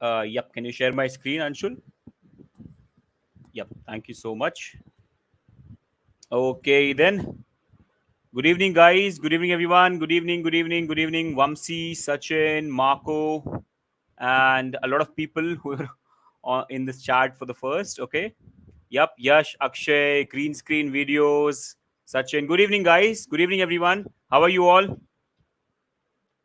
Yep. Can you share my screen, Anshul? Yep. Thank you so much. Okay, then. Good evening, guys. Good evening, everyone. Good evening, good evening, good evening. Vamsi, Sachin, Marco, and a lot of people who are in this chat for the first. Okay. Yep. Yash, Akshay, green screen videos, Sachin. Good evening, guys. Good evening, everyone. How are you all?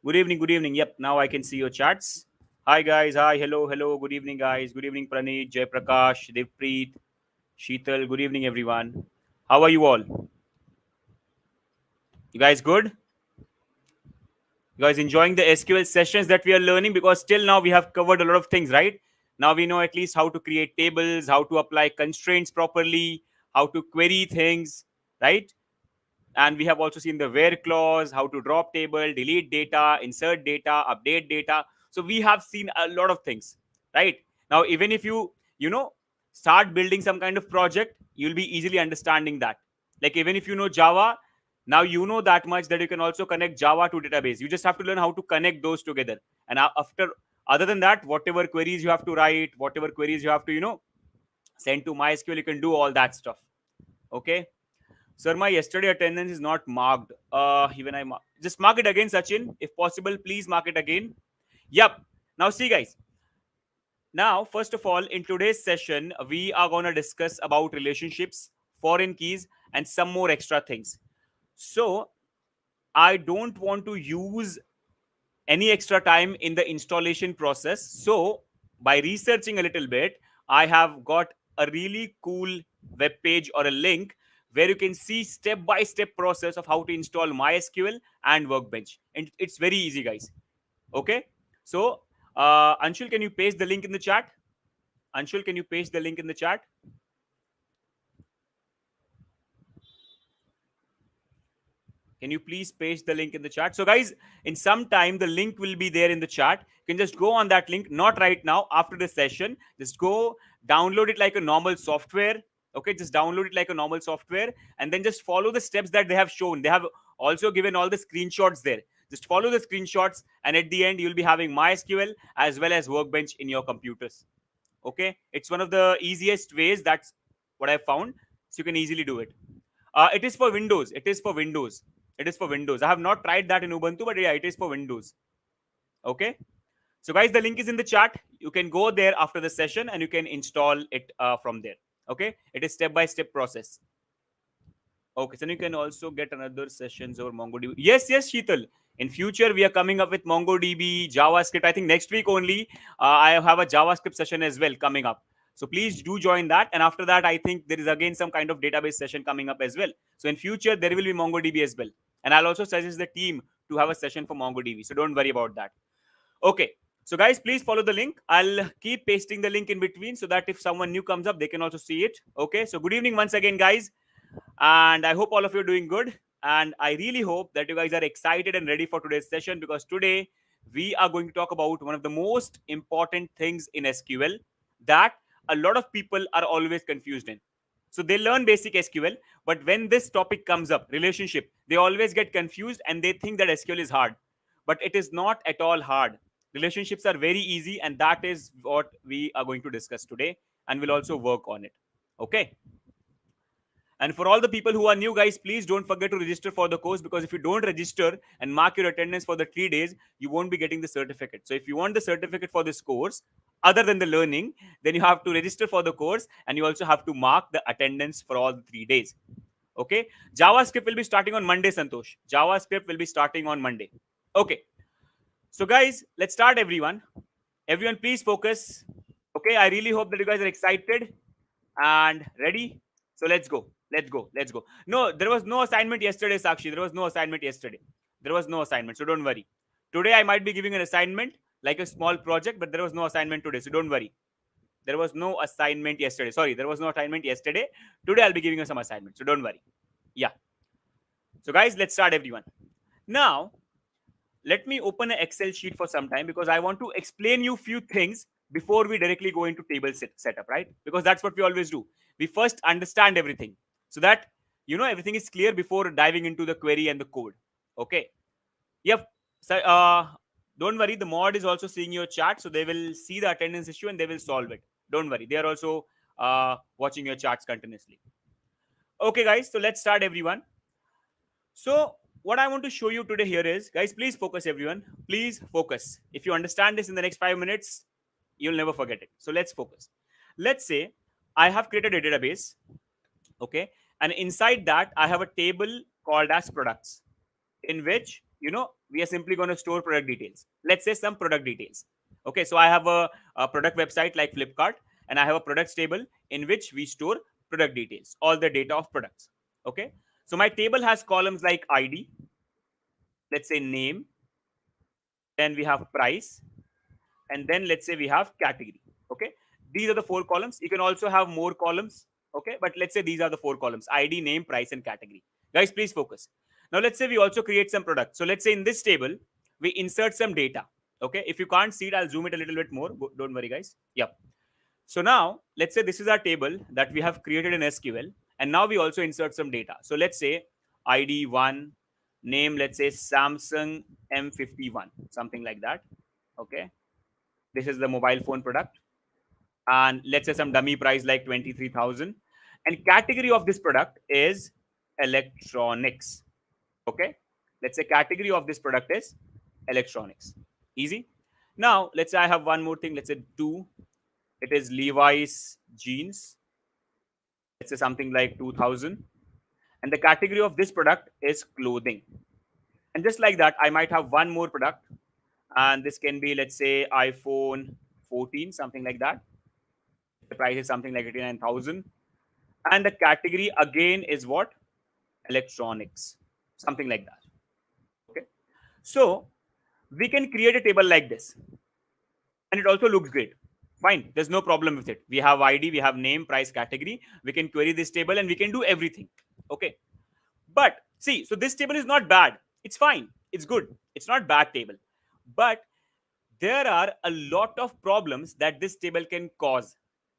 Good evening, good evening. Yep. Now I can see your chats. Hi, guys. Hi. Hello, hello. Good evening, guys. Good evening, Praneet, Jayprakash, Devpreet, Sheetal. Good evening, everyone. How are you all? You guys good? You guys enjoying the SQL sessions that we are learning? Because till now we have covered a lot of things, right? Now we know at least how to create tables, how to apply constraints properly, how to query things, right? And we have also seen the where clause, how to drop table, delete data, insert data, update data. So we have seen a lot of things, right? Now, even if you know, start building some kind of project, you'll be easily understanding that. Like even if you know Java, now you know that much that you can also connect Java to database. You just have to learn how to connect those together. And after, other than that, whatever queries you have to write, whatever queries you have to, send to MySQL, you can do all that stuff. Okay. Sir, my yesterday attendance is not marked. Even just mark it again, Sachin. If possible, please mark it again. Yep. Now, see, guys. Now, first of all, in today's session, we are going to discuss about relationships, foreign keys, and some more extra things. So, I don't want to use any extra time in the installation process. So, by researching a little bit, I have got a really cool web page or a link where you can see step by step process of how to install MySQL and Workbench. And it's very easy, guys. Okay. So, Anshul, can you paste the link in the chat? Anshul, can you paste the link in the chat? Can you please paste the link in the chat? So, guys, in some time, the link will be there in the chat. You can just go on that link, not right now, after the session. Just go download it like a normal software. Okay, just download it like a normal software and then just follow the steps that they have shown. They have also given all the screenshots there. Just follow the screenshots, and at the end, you'll be having MySQL as well as Workbench in your computers. Okay, it's one of the easiest ways. That's what I found. So you can easily do it. It is for Windows. It is for Windows. It is for Windows. I have not tried that in Ubuntu, but yeah, it is for Windows. Okay. So guys, the link is in the chat. You can go there after the session and you can install it from there. Okay. It is step-by-step process. Okay. So you can also get another sessions over MongoDB. Yes, yes, Sheetal. In future, we are coming up with MongoDB, JavaScript. I think next week only, I have a JavaScript session as well coming up. So please do join that. And after that, I think there is again some kind of database session coming up as well. So in future, there will be MongoDB as well. And I'll also suggest the team to have a session for MongoDB. So don't worry about that. Okay. So guys, please follow the link. I'll keep pasting the link in between so that if someone new comes up, they can also see it. Okay. So good evening once again, guys. And I hope all of you are doing good. And I really hope that you guys are excited and ready for today's session, because today we are going to talk about one of the most important things in SQL that a lot of people are always confused in. So they learn basic SQL, but when this topic comes up, relationship, they always get confused and they think that SQL is hard. But it is not at all hard. Relationships are very easy, and that is what we are going to discuss today, and we'll also work on it. Okay. And for all the people who are new, guys, please don't forget to register for the course, because if you don't register and mark your attendance for the 3 days, you won't be getting the certificate. So if you want the certificate for this course, other than the learning, then you have to register for the course and you also have to mark the attendance for all the 3 days. Okay. JavaScript will be starting on Monday, Santosh. JavaScript will be starting on Monday. Okay. So guys, let's start, everyone. Everyone, please focus. Okay. I really hope that you guys are excited and ready. So let's go. Let's go. Let's go. No, there was no assignment yesterday, Sakshi. There was no assignment yesterday. There was no assignment. So don't worry. Today I might be giving an assignment, like a small project, but there was no assignment today. So don't worry. There was no assignment yesterday. Sorry, there was no assignment yesterday. Today I'll be giving you some assignment. So don't worry. Yeah. So guys, let's start, everyone. Now, let me open an Excel sheet for some time, because I want to explain you few things before we directly go into table setup, right? Because that's what we always do. We first understand everything so that everything is clear before diving into the query and the code. Okay. Yep. So Don't worry, the mod is also seeing your chat, so they will see the attendance issue and they will solve it. Don't worry, they are also watching your charts continuously. Okay, guys, so let's start, everyone. So what I want to show you today here is, guys, please focus, everyone. Please focus. If you understand this in the next 5 minutes, you'll never forget it. So let's focus. Let's say I have created a database, okay, and inside that I have a table called as products, in which we are simply going to store product details. Let's say some product details. Okay, so I have a product website like Flipkart, and I have a products table in which we store product details, all the data of products. Okay, so my table has columns like ID, let's say name, then we have price, and then let's say we have category. Okay, these are the 4 columns. You can also have more columns. Okay, but let's say these are the 4 columns: ID, name, price, and category. Guys, please focus. Now let's say we also create some products. So let's say in this table we insert some data. Okay, if you can't see it, I'll zoom it a little bit more. Don't worry, guys. Yep. So now let's say this is our table that we have created in SQL, and now we also insert some data. So let's say ID1, name, let's say Samsung M51, something like that. Okay, this is the mobile phone product, and let's say some dummy price like 23,000, and category of this product is electronics. Okay, let's say category of this product is electronics. Easy. Now let's say I have one more thing. Let's say 2, it is Levi's jeans. Let's say something like 2000, and the category of this product is clothing. And just like that, I might have one more product, and this can be, let's say, iPhone 14, something like that. The price is something like 89,000, and the category again is what? Electronics, something like that. Okay, so we can create a table like this, and it also looks great. Fine, there's no problem with it. We have ID, we have name, price, category. We can query this table and we can do everything. Okay, but see, so this table is not bad. It's fine. It's good. It's not bad table. But there are a lot of problems that this table can cause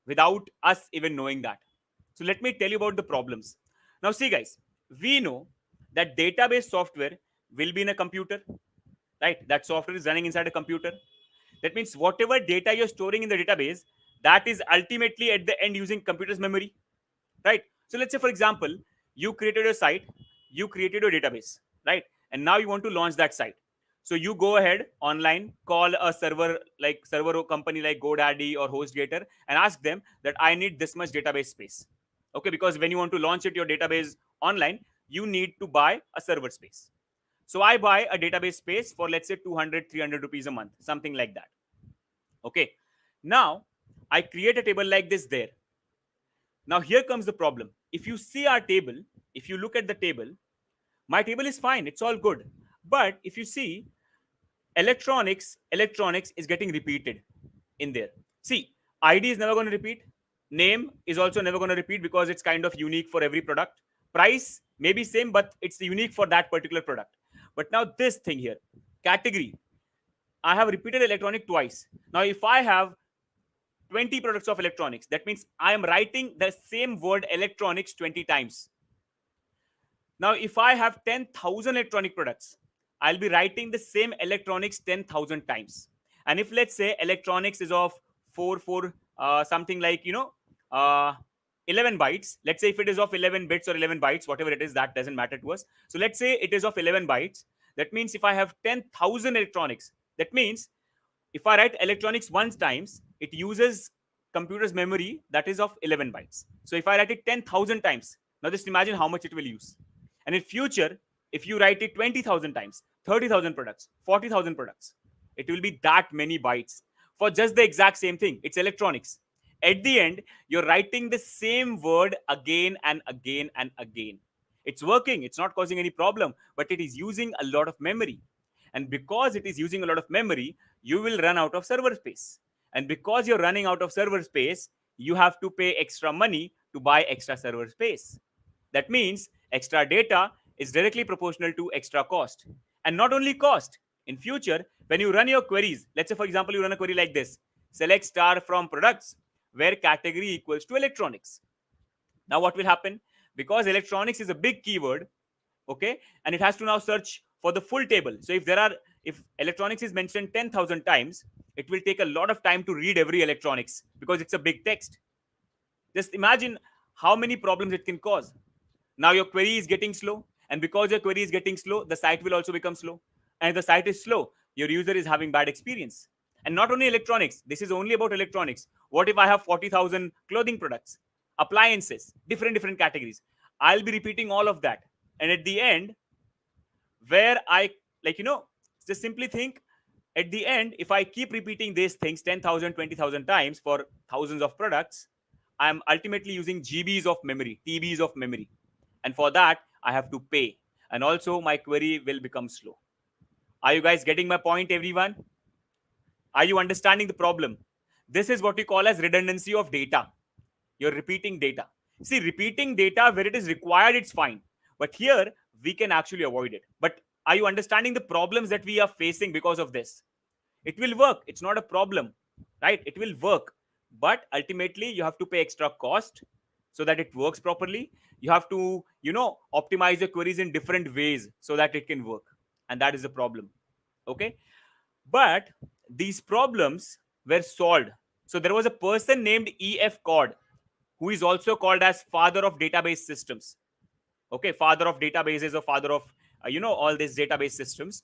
without us even knowing that. So let me tell you about the problems. Now see, guys, we know that database software will be in a computer, right? That software is running inside a computer. That means whatever data you're storing in the database, that is ultimately at the end using computer's memory, right? So let's say, for example, you created a site, you created a database, right? And now you want to launch that site. So you go ahead online, call a server company like GoDaddy or HostGator, and ask them that I need this much database space. Okay, because when you want to launch your database online, you need to buy a server space. So I buy a database space for, let's say, 200, 300 rupees a month, something like that. Okay, now I create a table like this there. Now here comes the problem. If you see our table, if you look at the table, my table is fine. It's all good. But if you see, electronics is getting repeated in there. See, ID is never going to repeat. Name is also never going to repeat because it's kind of unique for every product. Price may be same, but it's unique for that particular product. But now this thing here, category, I have repeated electronic twice. Now if I have 20 products of electronics, that means I am writing the same word electronics 20 times. Now if I have 10,000 electronic products, I'll be writing the same electronics 10,000 times. And if, let's say, electronics is of 4 something like 11 bytes, let's say if it is of 11 bits or 11 bytes, whatever it is, that doesn't matter to us. So let's say it is of 11 bytes. That means if I have 10,000 electronics, that means if I write electronics once times, it uses computer's memory that is of 11 bytes. So if I write it 10,000 times, now just imagine how much it will use. And in future, if you write it 20,000 times, 30,000 products, 40,000 products, it will be that many bytes for just the exact same thing. It's electronics. At the end, you're writing the same word again and again and again. It's working. It's not causing any problem, but it is using a lot of memory. And because it is using a lot of memory, you will run out of server space. And because you're running out of server space, you have to pay extra money to buy extra server space. That means extra data is directly proportional to extra cost. And not only cost, in future, when you run your queries, let's say, for example, you run a query like this: select star from products where category equals to electronics. Now what will happen? Because electronics is a big keyword, okay, and it has to now search for the full table. So if there are if electronics is mentioned 10,000 times, it will take a lot of time to read every electronics because it's a big text. Just imagine how many problems it can cause. Now your query is getting slow, and because your query is getting slow, the site will also become slow. And if the site is slow, your user is having bad experience. And not only electronics, this is only about electronics. What if I have 40,000 clothing products, appliances, different categories? I'll be repeating all of that. And at the end, where I, like, just simply think, at the end, if I keep repeating these things 10,000, 20,000 times for thousands of products, I'm ultimately using GBs of memory, TBs of memory. And for that, I have to pay. And also, my query will become slow. Are you guys getting my point, everyone? Are you understanding the problem? This is what we call as redundancy of data. You're repeating data. See, repeating data where it is required, it's fine. But here, we can actually avoid it. But are you understanding the problems that we are facing because of this? It will work. It's not a problem, right? It will work. But ultimately, you have to pay extra cost so that it works properly. You have to, optimize your queries in different ways so that it can work. And that is the problem. Okay. But these problems were solved. So there was a person named E.F. Cord, who is also called as father of database systems. Okay, father of databases, or father of all these database systems.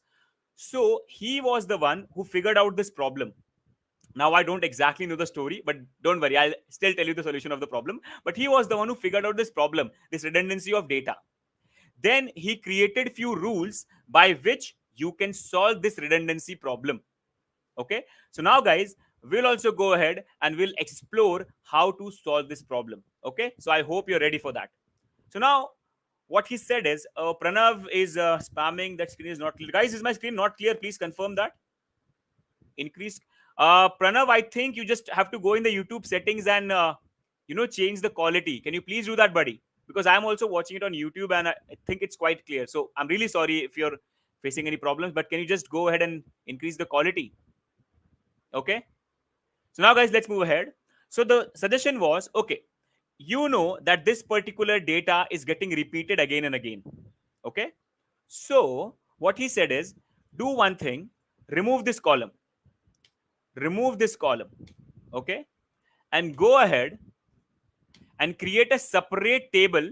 So he was the one who figured out this problem. Now I don't exactly know the story, but don't worry, I'll still tell you the solution of the problem. But he was the one who figured out this problem, this redundancy of data. Then he created few rules by which you can solve this redundancy problem. Okay, so now guys, we'll also go ahead and we'll explore how to solve this problem. Okay, so I hope you're ready for that. So now what he said is, Pranav is spamming that screen is not clear. Guys, is my screen not clear? Please confirm that. Increase. Pranav, I think you just have to go in the YouTube settings and change the quality. Can you please do that, buddy? Because I'm also watching it on YouTube and I think it's quite clear. So I'm really sorry if you're facing any problems, but can you just go ahead and increase the quality? Okay. So now guys, let's move ahead. So the suggestion was, okay, you know that this particular data is getting repeated again and again. Okay. So what he said is, do one thing, remove this column. Remove this column. Okay. And go ahead and create a separate table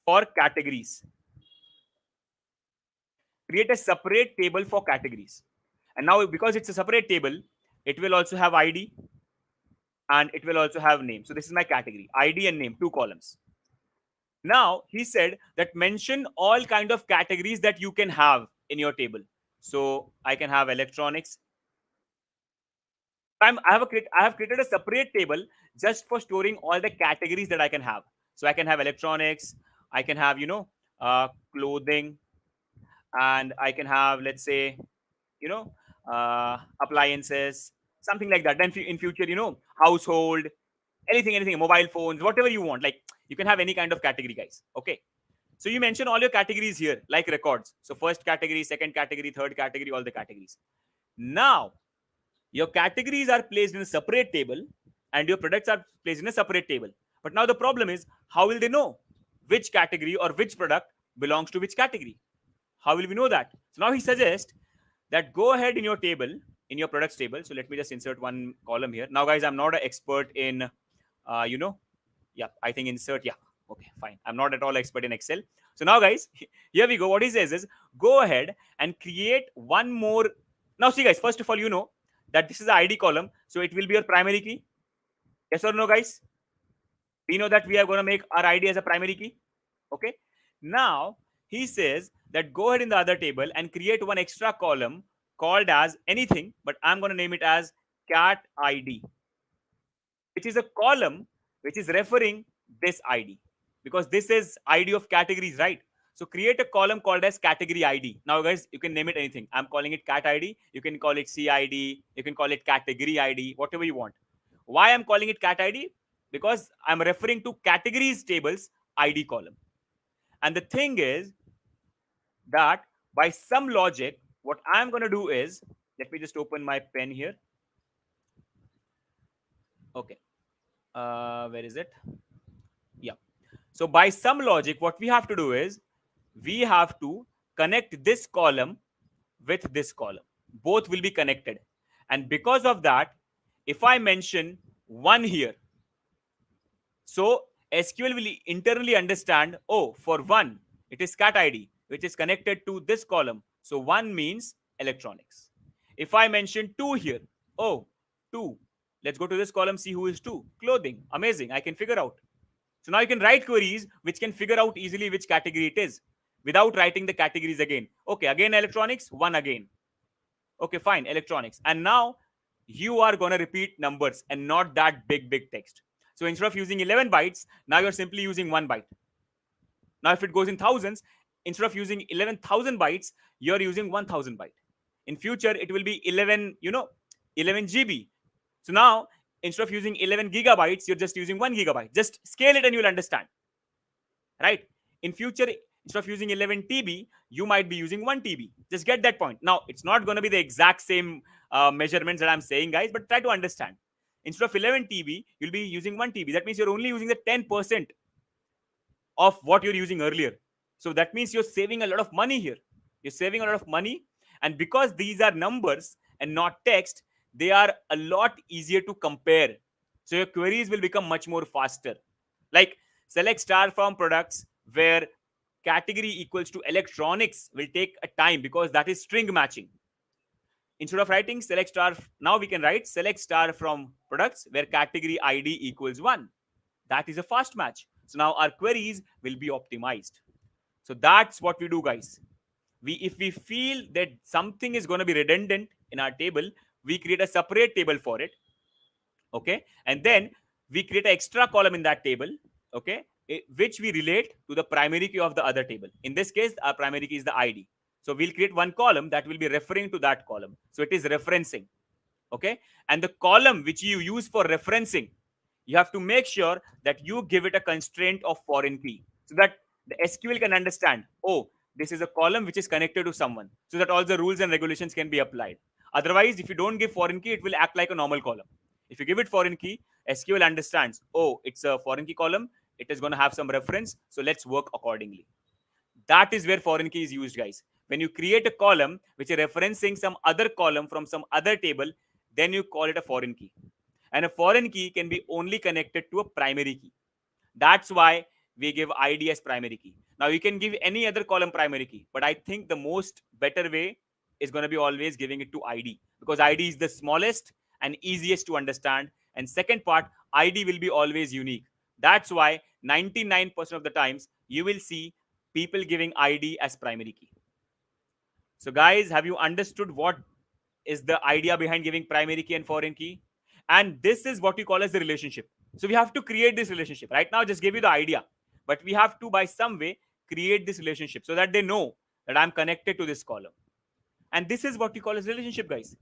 for categories. Create a separate table for categories. And now, because it's a separate table, it will also have ID and it will also have name. So this is my category, ID and name, 2 columns. Now he said that mention all kind of categories that you can have in your table. So I can have electronics. I have created a separate table just for storing all the categories that I can have. So I can have electronics, I can have clothing, and I can have, let's say, appliances, something like that. Then in future, household, anything, mobile phones, whatever you want. Like, you can have any kind of category, guys. Okay. So you mention all your categories here, like records. So first category, second category, third category, all the categories. Now, your categories are placed in a separate table and your products are placed in a separate table. But now the problem is, how will they know which category or which product belongs to which category? How will we know that? So now he suggests that go ahead in your table, in your products table. So let me just insert one column here. Now, guys, I'm not an expert in, yeah, I think insert, yeah. Okay, fine. I'm not at all expert in Excel. So now, guys, here we go. What he says is, go ahead and create one more. Now, see, guys, first of all, that this is the ID column. So it will be your primary key. Yes or no, guys? We know that we are going to make our ID as a primary key. Okay. Now, he says that go ahead in the other table and create one extra column called as anything, but I'm going to name it as cat ID, which is a column which is referring this ID, because this is ID of categories, right? So create a column called as category ID. Now, guys, you can name it anything. I'm calling it cat ID. You can call it CID. You can call it category ID, whatever you want. Why I'm calling it cat ID? Because I'm referring to categories tables ID column. And the thing is that by some logic, what I'm going to do is, let me just open my pen here. Okay. Where is it? Yeah. So by some logic, what we have to do is we have to connect this column with this column. Both will be connected. And because of that, if I mention 1 here, so SQL will internally understand, oh, for 1, it is cat ID, which is connected to this column. So 1 means electronics. If I mention 2 here, oh, 2. Let's go to this column, see who is 2. Clothing. Amazing. I can figure out. So now you can write queries which can figure out easily which category it is without writing the categories again. Okay, again electronics, 1 again. Okay, fine, electronics. And now you are going to repeat numbers and not that big text. So instead of using 11 bytes, now you're simply using 1 byte. Now if it goes in thousands, instead of using 11,000 bytes, you're using 1,000 byte. In future, it will be 11, 11 GB. So now instead of using 11 gigabytes, you're just using 1 gigabyte. Just scale it and you'll understand, right? In future, instead of using 11 TB, you might be using 1 TB. Just get that point. Now, it's not going to be the exact same measurements that I'm saying, guys, but try to understand. Instead of 11 TB, you'll be using 1 TB. That means you're only using the 10% of what you're using earlier. So that means you're saving a lot of money here. You're saving a lot of money. And because these are numbers and not text, they are a lot easier to compare. So your queries will become much more faster. Like select star from products where category equals to electronics will take a time because that is string matching. Instead of writing select star, now we can write select star from products where category ID equals 1. That is a fast match. So now our queries will be optimized. So that's what we do, guys. If we feel that something is going to be redundant in our table, we create a separate table for it. Okay, and then we create an extra column in that table, okay, which we relate to the primary key of the other table. In this case, our primary key is the ID. So we'll create one column that will be referring to that column. So it is referencing. Okay, and the column which you use for referencing, you have to make sure that you give it a constraint of foreign key so that the SQL can understand, oh, this is a column which is connected to someone, so that all the rules and regulations can be applied. Otherwise, if you don't give foreign key, it will act like a normal column. If you give it foreign key, SQL understands, oh, it's a foreign key column. It is going to have some reference. So let's work accordingly. That is where foreign key is used, guys. When you create a column which is referencing some other column from some other table, then you call it a foreign key. And a foreign key can be only connected to a primary key. That's why we give ID as primary key. Now you can give any other column primary key, but I think the most better way is going to be always giving it to ID, because ID is the smallest and easiest to understand. And second part, ID will be always unique. That's why 99% of the times you will see people giving ID as primary key. So guys, have you understood what is the idea behind giving primary key and foreign key? And this is what we call as the relationship. So we have to create this relationship. Right now, just give you the idea, but we have to, by some way, create this relationship so that they know that I'm connected to this column. And this is what we call as relationship, guys.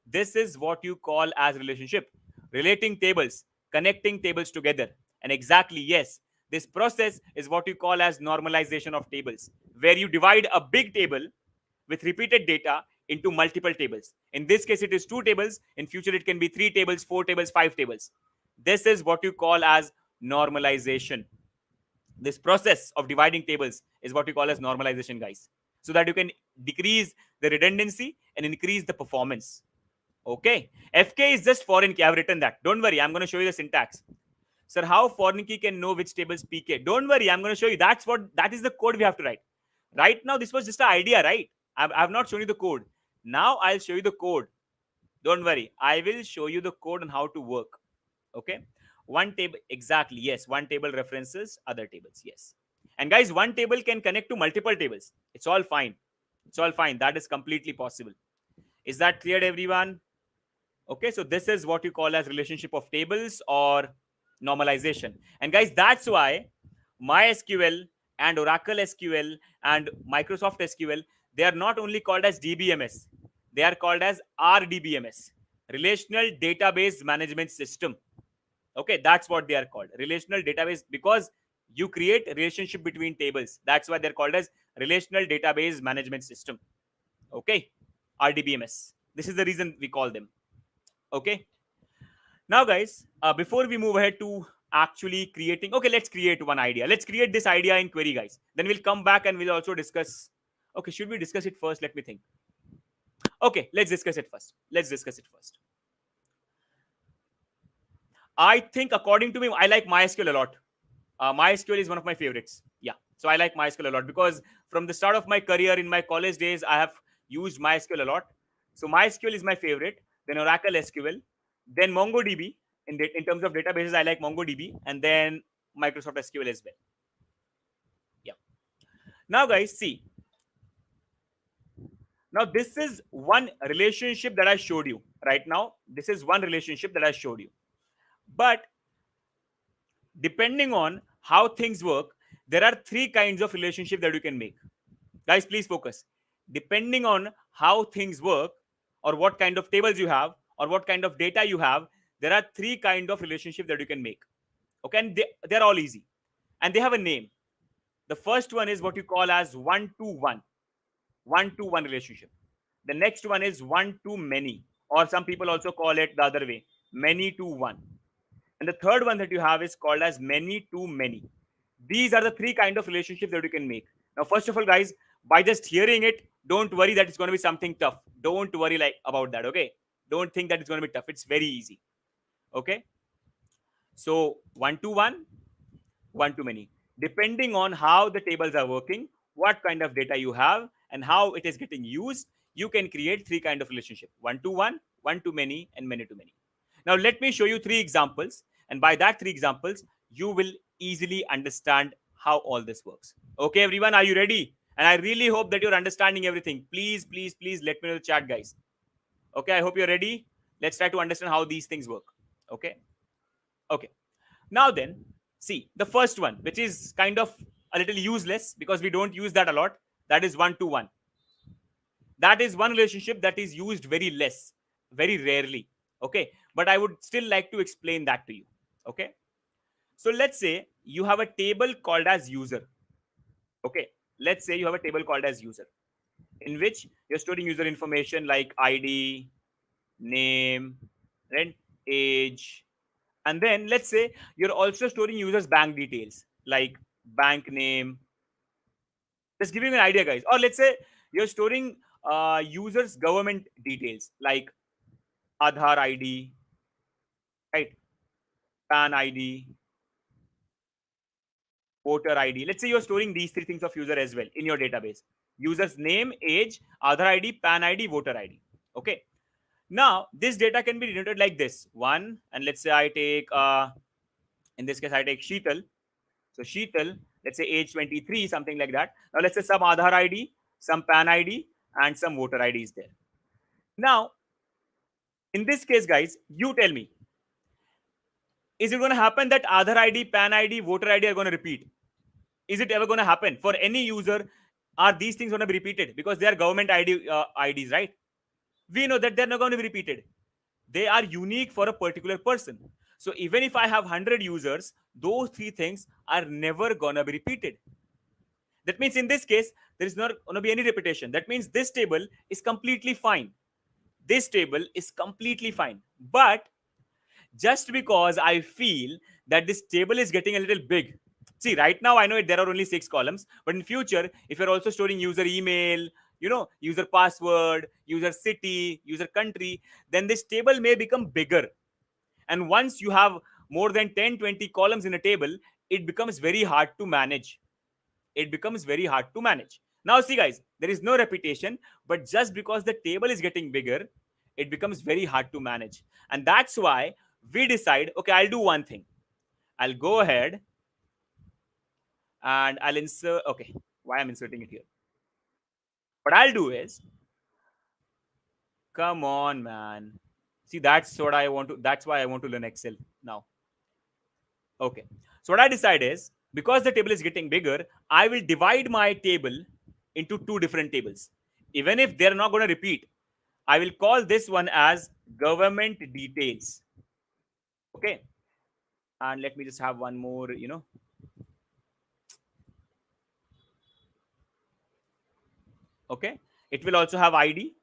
This is what you call as relationship. Relating tables, connecting tables together. And exactly, yes, this process is what you call as normalization of tables, where you divide a big table with repeated data into multiple tables. In this case, it is 2 tables. In future, it can be 3 tables, 4 tables, 5 tables. This is what you call as normalization. This process of dividing tables is what we call as normalization, guys, so that you can decrease the redundancy and increase the performance. Okay, FK is just foreign key. I've written that. Don't worry, I'm going to show you the syntax. Sir, how foreign key can know which tables PK? Don't worry, I'm going to show you. That is the code we have to write. Right now, this was just an idea, right? I've not shown you the code. Now I'll show you the code. Don't worry, I will show you the code on how to work. Okay, one table, exactly, yes, one table references other tables, yes. And guys, one table can connect to multiple tables. It's all fine. It's all fine. That is completely possible. Is that clear, everyone? Okay, so this is what you call as relationship of tables or normalization. And guys, that's why MySQL and Oracle SQL and Microsoft SQL, they are not only called as DBMS, they are called as RDBMS, Relational Database Management System. Okay, that's what they are called, relational database, because you create a relationship between tables. That's why they're called as Relational Database Management System. Okay, RDBMS. This is the reason we call them. Okay. Now, guys, before we move ahead to actually creating, okay, let's create one idea. Let's create this idea in query, guys. Then we'll come back and we'll also discuss. Okay, should we discuss it first? Let me think. Okay, let's discuss it first. I think according to me, I like MySQL a lot. MySQL is one of my favorites. Yeah, so I like MySQL a lot because from the start of my career in my college days, I have used MySQL a lot. So MySQL is my favorite. Then Oracle SQL, then MongoDB. In terms of databases, I like MongoDB, and then Microsoft SQL as well. Yeah. Now, guys, see. Now, this is one relationship that I showed you right now. This is one relationship that I showed you. But depending on how things work, there are three kinds of relationship that you can make. Guys, please focus. Depending on how things work, or what kind of tables you have, or what kind of data you have, there are three kind of relationship that you can make. Okay, and they're all easy, and they have a name. The first one is what you call as one-to-one relationship. The next one is one-to-many, or some people also call it the other way, many-to-one. And the third one that you have is called as many-to-many. These are the three kind of relationships that you can make. Now, first of all, guys, by just hearing it, don't worry that it's going to be something tough. Don't worry like about that, okay? Don't think that it's going to be tough. It's very easy, okay? So, one-to-one, one-to-many. Depending on how the tables are working, what kind of data you have, and how it is getting used, you can create three kind of relationship: one-to-one, one-to-many, and many-to-many. Now, let me show you three examples, and by that three examples, you will easily understand how all this works. Okay, everyone, are you ready? And I really hope that you're understanding everything. Please, please, please let me know in the chat, guys. Okay, I hope you're ready. Let's try to understand how these things work. Okay. Okay. Now then, see the first one, which is kind of a little useless because we don't use that a lot. That is one-to-one. That is one relationship that is used very less, very rarely. Okay, but I would still like to explain that to you. Okay, so let's say you have a table called as user. Okay, let's say you have a table called as user, in which you're storing user information like ID, name, right, age, and then let's say you're also storing users bank details like bank name. Just giving an idea, guys. Or let's say you're storing users government details like Aadhaar ID, right, PAN ID, voter ID. Let's say you're storing these three things of user as well in your database: user's name, age, Aadhaar ID, PAN ID, voter ID. Okay, now this data can be denoted like this one, and let's say I take in this case I take Sheetal. So Sheetal, let's say age 23, something like that. Now let's say some Aadhaar ID, some PAN ID, and some voter ID is there. Now, in this case, guys, you tell me, is it going to happen that Aadhaar ID, PAN ID, voter ID are going to repeat? Is it ever going to happen for any user? Are these things going to be repeated? Because they are government IDs, right? We know that they're not going to be repeated. They are unique for a particular person. So even if I have 100 users, those three things are never going to be repeated. That means in this case, there is not going to be any repetition. That means this table is completely fine. This table is completely fine. But just because I feel that this table is getting a little big. See, right now I know there are only 6 columns, but in future, if you're also storing user email, user password, user city, user country, then this table may become bigger. And once you have more than 10, 20 columns in a table, it becomes very hard to manage. Now, see, guys, there is no repetition, but just because the table is getting bigger, it becomes very hard to manage. And that's why we decide, okay, I'll do one thing. I'll go ahead and I'll insert, okay, why I'm inserting it here. What I'll do is, come on, man. See, that's why I want to learn Excel now. Okay. So what I decide is, because the table is getting bigger, I will divide my table into 2 different tables. Even if they're not going to repeat, I will call this one as government details. Okay. And let me just have one more, Okay. It will also have ID,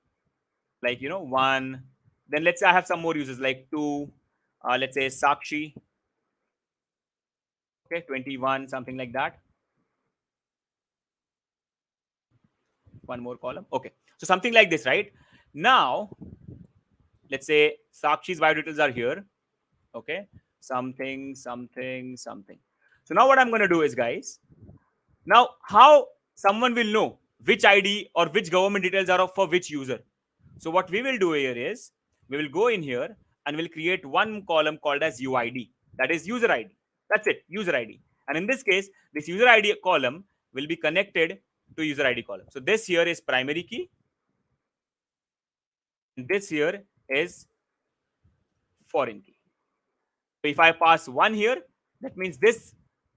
like, 1. Then let's say I have some more users like 2. Let's say Sakshi. Okay. 21, something like that. One more column. Okay. So something like this, right? Now, let's say Sakshi's bio details are here. Okay, something, something, something. So now what I'm going to do is, guys, now how someone will know which ID or which government details are for which user? So what we will do here is we will go in here and we'll create one column called as UID. That is user ID. That's it, user ID. And in this case, this user ID column will be connected to user ID column. So this here is primary key. And this here is foreign key. So if I pass 1 here, that means this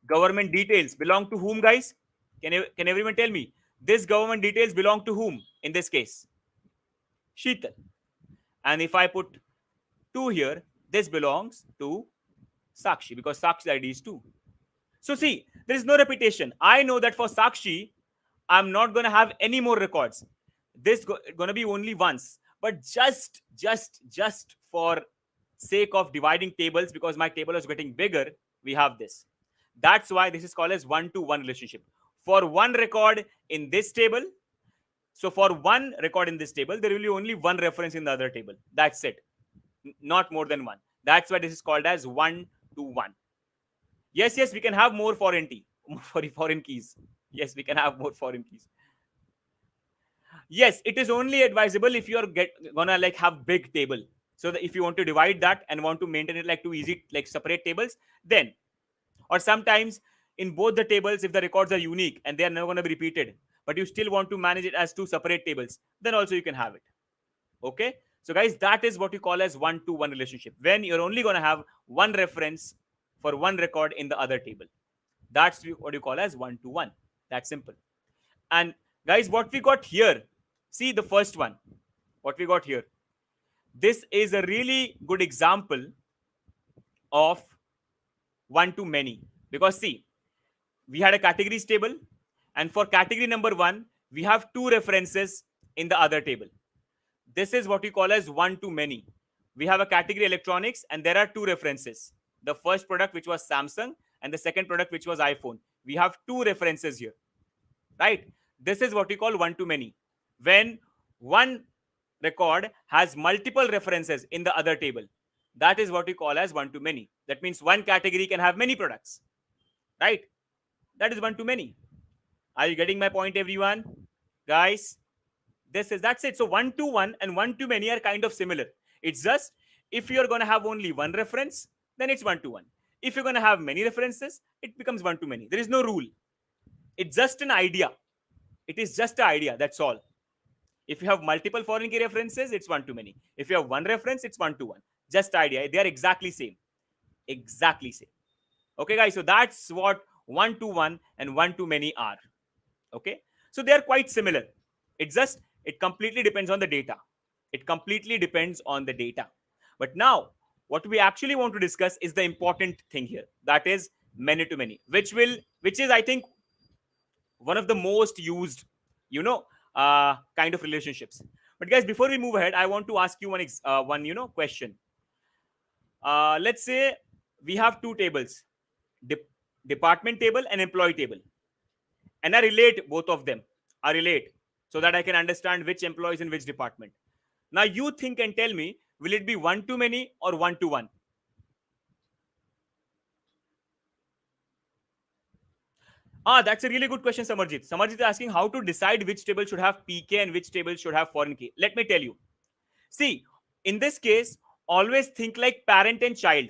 government details belong to whom, guys? Can everyone tell me? This government details belong to whom in this case? Sheetal. And if I put 2 here, this belongs to Sakshi because Sakshi's ID is 2. So see, there is no repetition. I know that for Sakshi, I'm not going to have any more records. This going to be only once. But just for sake of dividing tables, because my table is getting bigger, we have this. That's why this is called as one-to-one relationship. For one record in this table, so for one record in this table, there will be only one reference in the other table. That's it. Not more than one. That's why this is called as one-to-one. Yes, we can have more foreign keys. Yes, we can have more foreign keys. Yes, it is only advisable if you're gonna like have big table. So that if you want to divide that and want to maintain it like two easy like separate tables, then or sometimes in both the tables, if the records are unique and they are never going to be repeated, but you still want to manage it as two separate tables, then also you can have it. Okay, so guys, that is what you call as one-to-one relationship, when you're only going to have one reference for one record in the other table. That's what you call as one-to-one. That's simple. And guys, what we got here, see the first one, what we got here, this is a really good example of one-to-many, because see, we had a categories table, and for category number 1, we have 2 references in the other table. This is what we call as one-to-many. We have a category electronics, and there are 2 references. The first product, which was Samsung, and the second product, which was iPhone. We have 2 references here, right? This is what we call one-to-many. When one record has multiple references in the other table, that is what we call as one-to-many. That means one category can have many products, right? That is one-to-many. Are you getting my point, everyone? Guys, that's it. So one-to-one and one-to-many are kind of similar. It's just if you're going to have only one reference, then it's one-to-one. If you're going to have many references, it becomes one-to-many. There is no rule. It's just an idea. It is just an idea. That's all. If you have multiple foreign key references, it's one-to-many. If you have one reference, it's one-to-one. Just idea. They are exactly same. Exactly same. Okay, guys. So that's what one-to-one and one-to-many are. Okay, so they are quite similar. It completely depends on the data. It completely depends on the data. But now what we actually want to discuss is the important thing here, that is many-to-many, which is I think one of the most used kind of relationships. But guys, before we move ahead, I want to ask you one question. Let's say we have 2 tables, department table and employee table, and I relate both of them. I relate so that I can understand which employees in which department. Now you think and tell me, will it be one-to-many or one-to-one? That's a really good question, Samarjit. Samarjit is asking how to decide which table should have PK and which table should have foreign key. Let me tell you. See, in this case, always think like parent and child.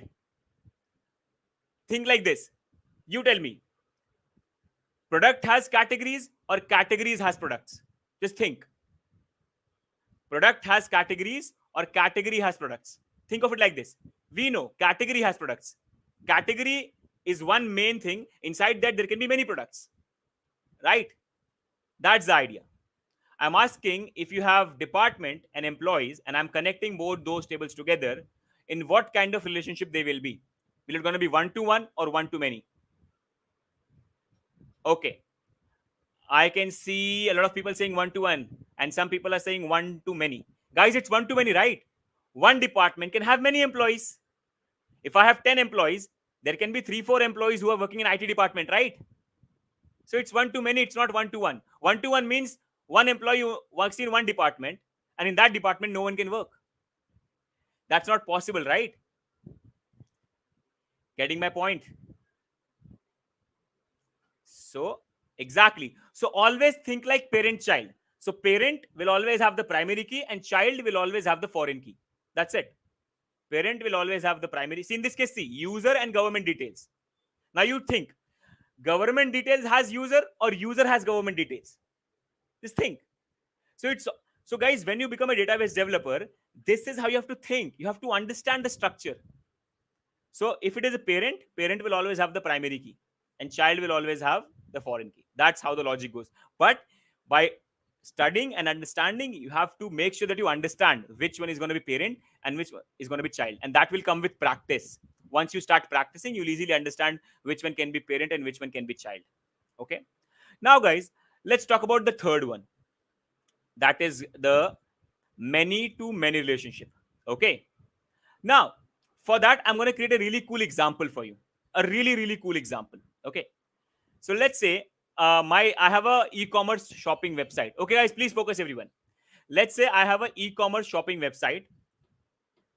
Think like this. You tell me, product has categories or categories has products? Just think. Product has categories or category has products? Think of it like this. We know category has products. Category is one main thing. Inside that, there can be many products, right? That's the idea. I'm asking if you have department and employees, and I'm connecting both those tables together, in what kind of relationship they will be? Will it going to be one-to-one or one-to-many? Okay. I can see a lot of people saying one-to-one, and some people are saying one-to-many. Guys, it's one-to-many, right? One department can have many employees. If I have 10 employees, there can be 3-4 employees who are working in IT department, right? So it's one-to-many, it's not one-to-one. One-to-one means one employee works in one department and in that department no one can work. That's not possible, right? Getting my point? So exactly. So always think like parent child. So parent will always have the primary key and child will always have the foreign key. That's it. Parent will always have the primary. See, in this case, see, user and government details. Now you think, government details has user or user has government details? Just think. So guys, when you become a database developer, this is how you have to think. You have to understand the structure. So if it is a parent, parent will always have the primary key and child will always have the foreign key. That's how the logic goes. But by studying and understanding, you have to make sure that you understand which one is going to be parent and which one is going to be child. And that will come with practice. Once you start practicing, you'll easily understand which one can be parent and which one can be child. Okay. Now, guys, let's talk about the third one. That is the many to many relationship. Okay. Now, for that, I'm going to create a really cool example for you. A really, really cool example. Okay. So let's say I have a e-commerce shopping website. Okay, guys, please focus, everyone. Let's say I have an e-commerce shopping website,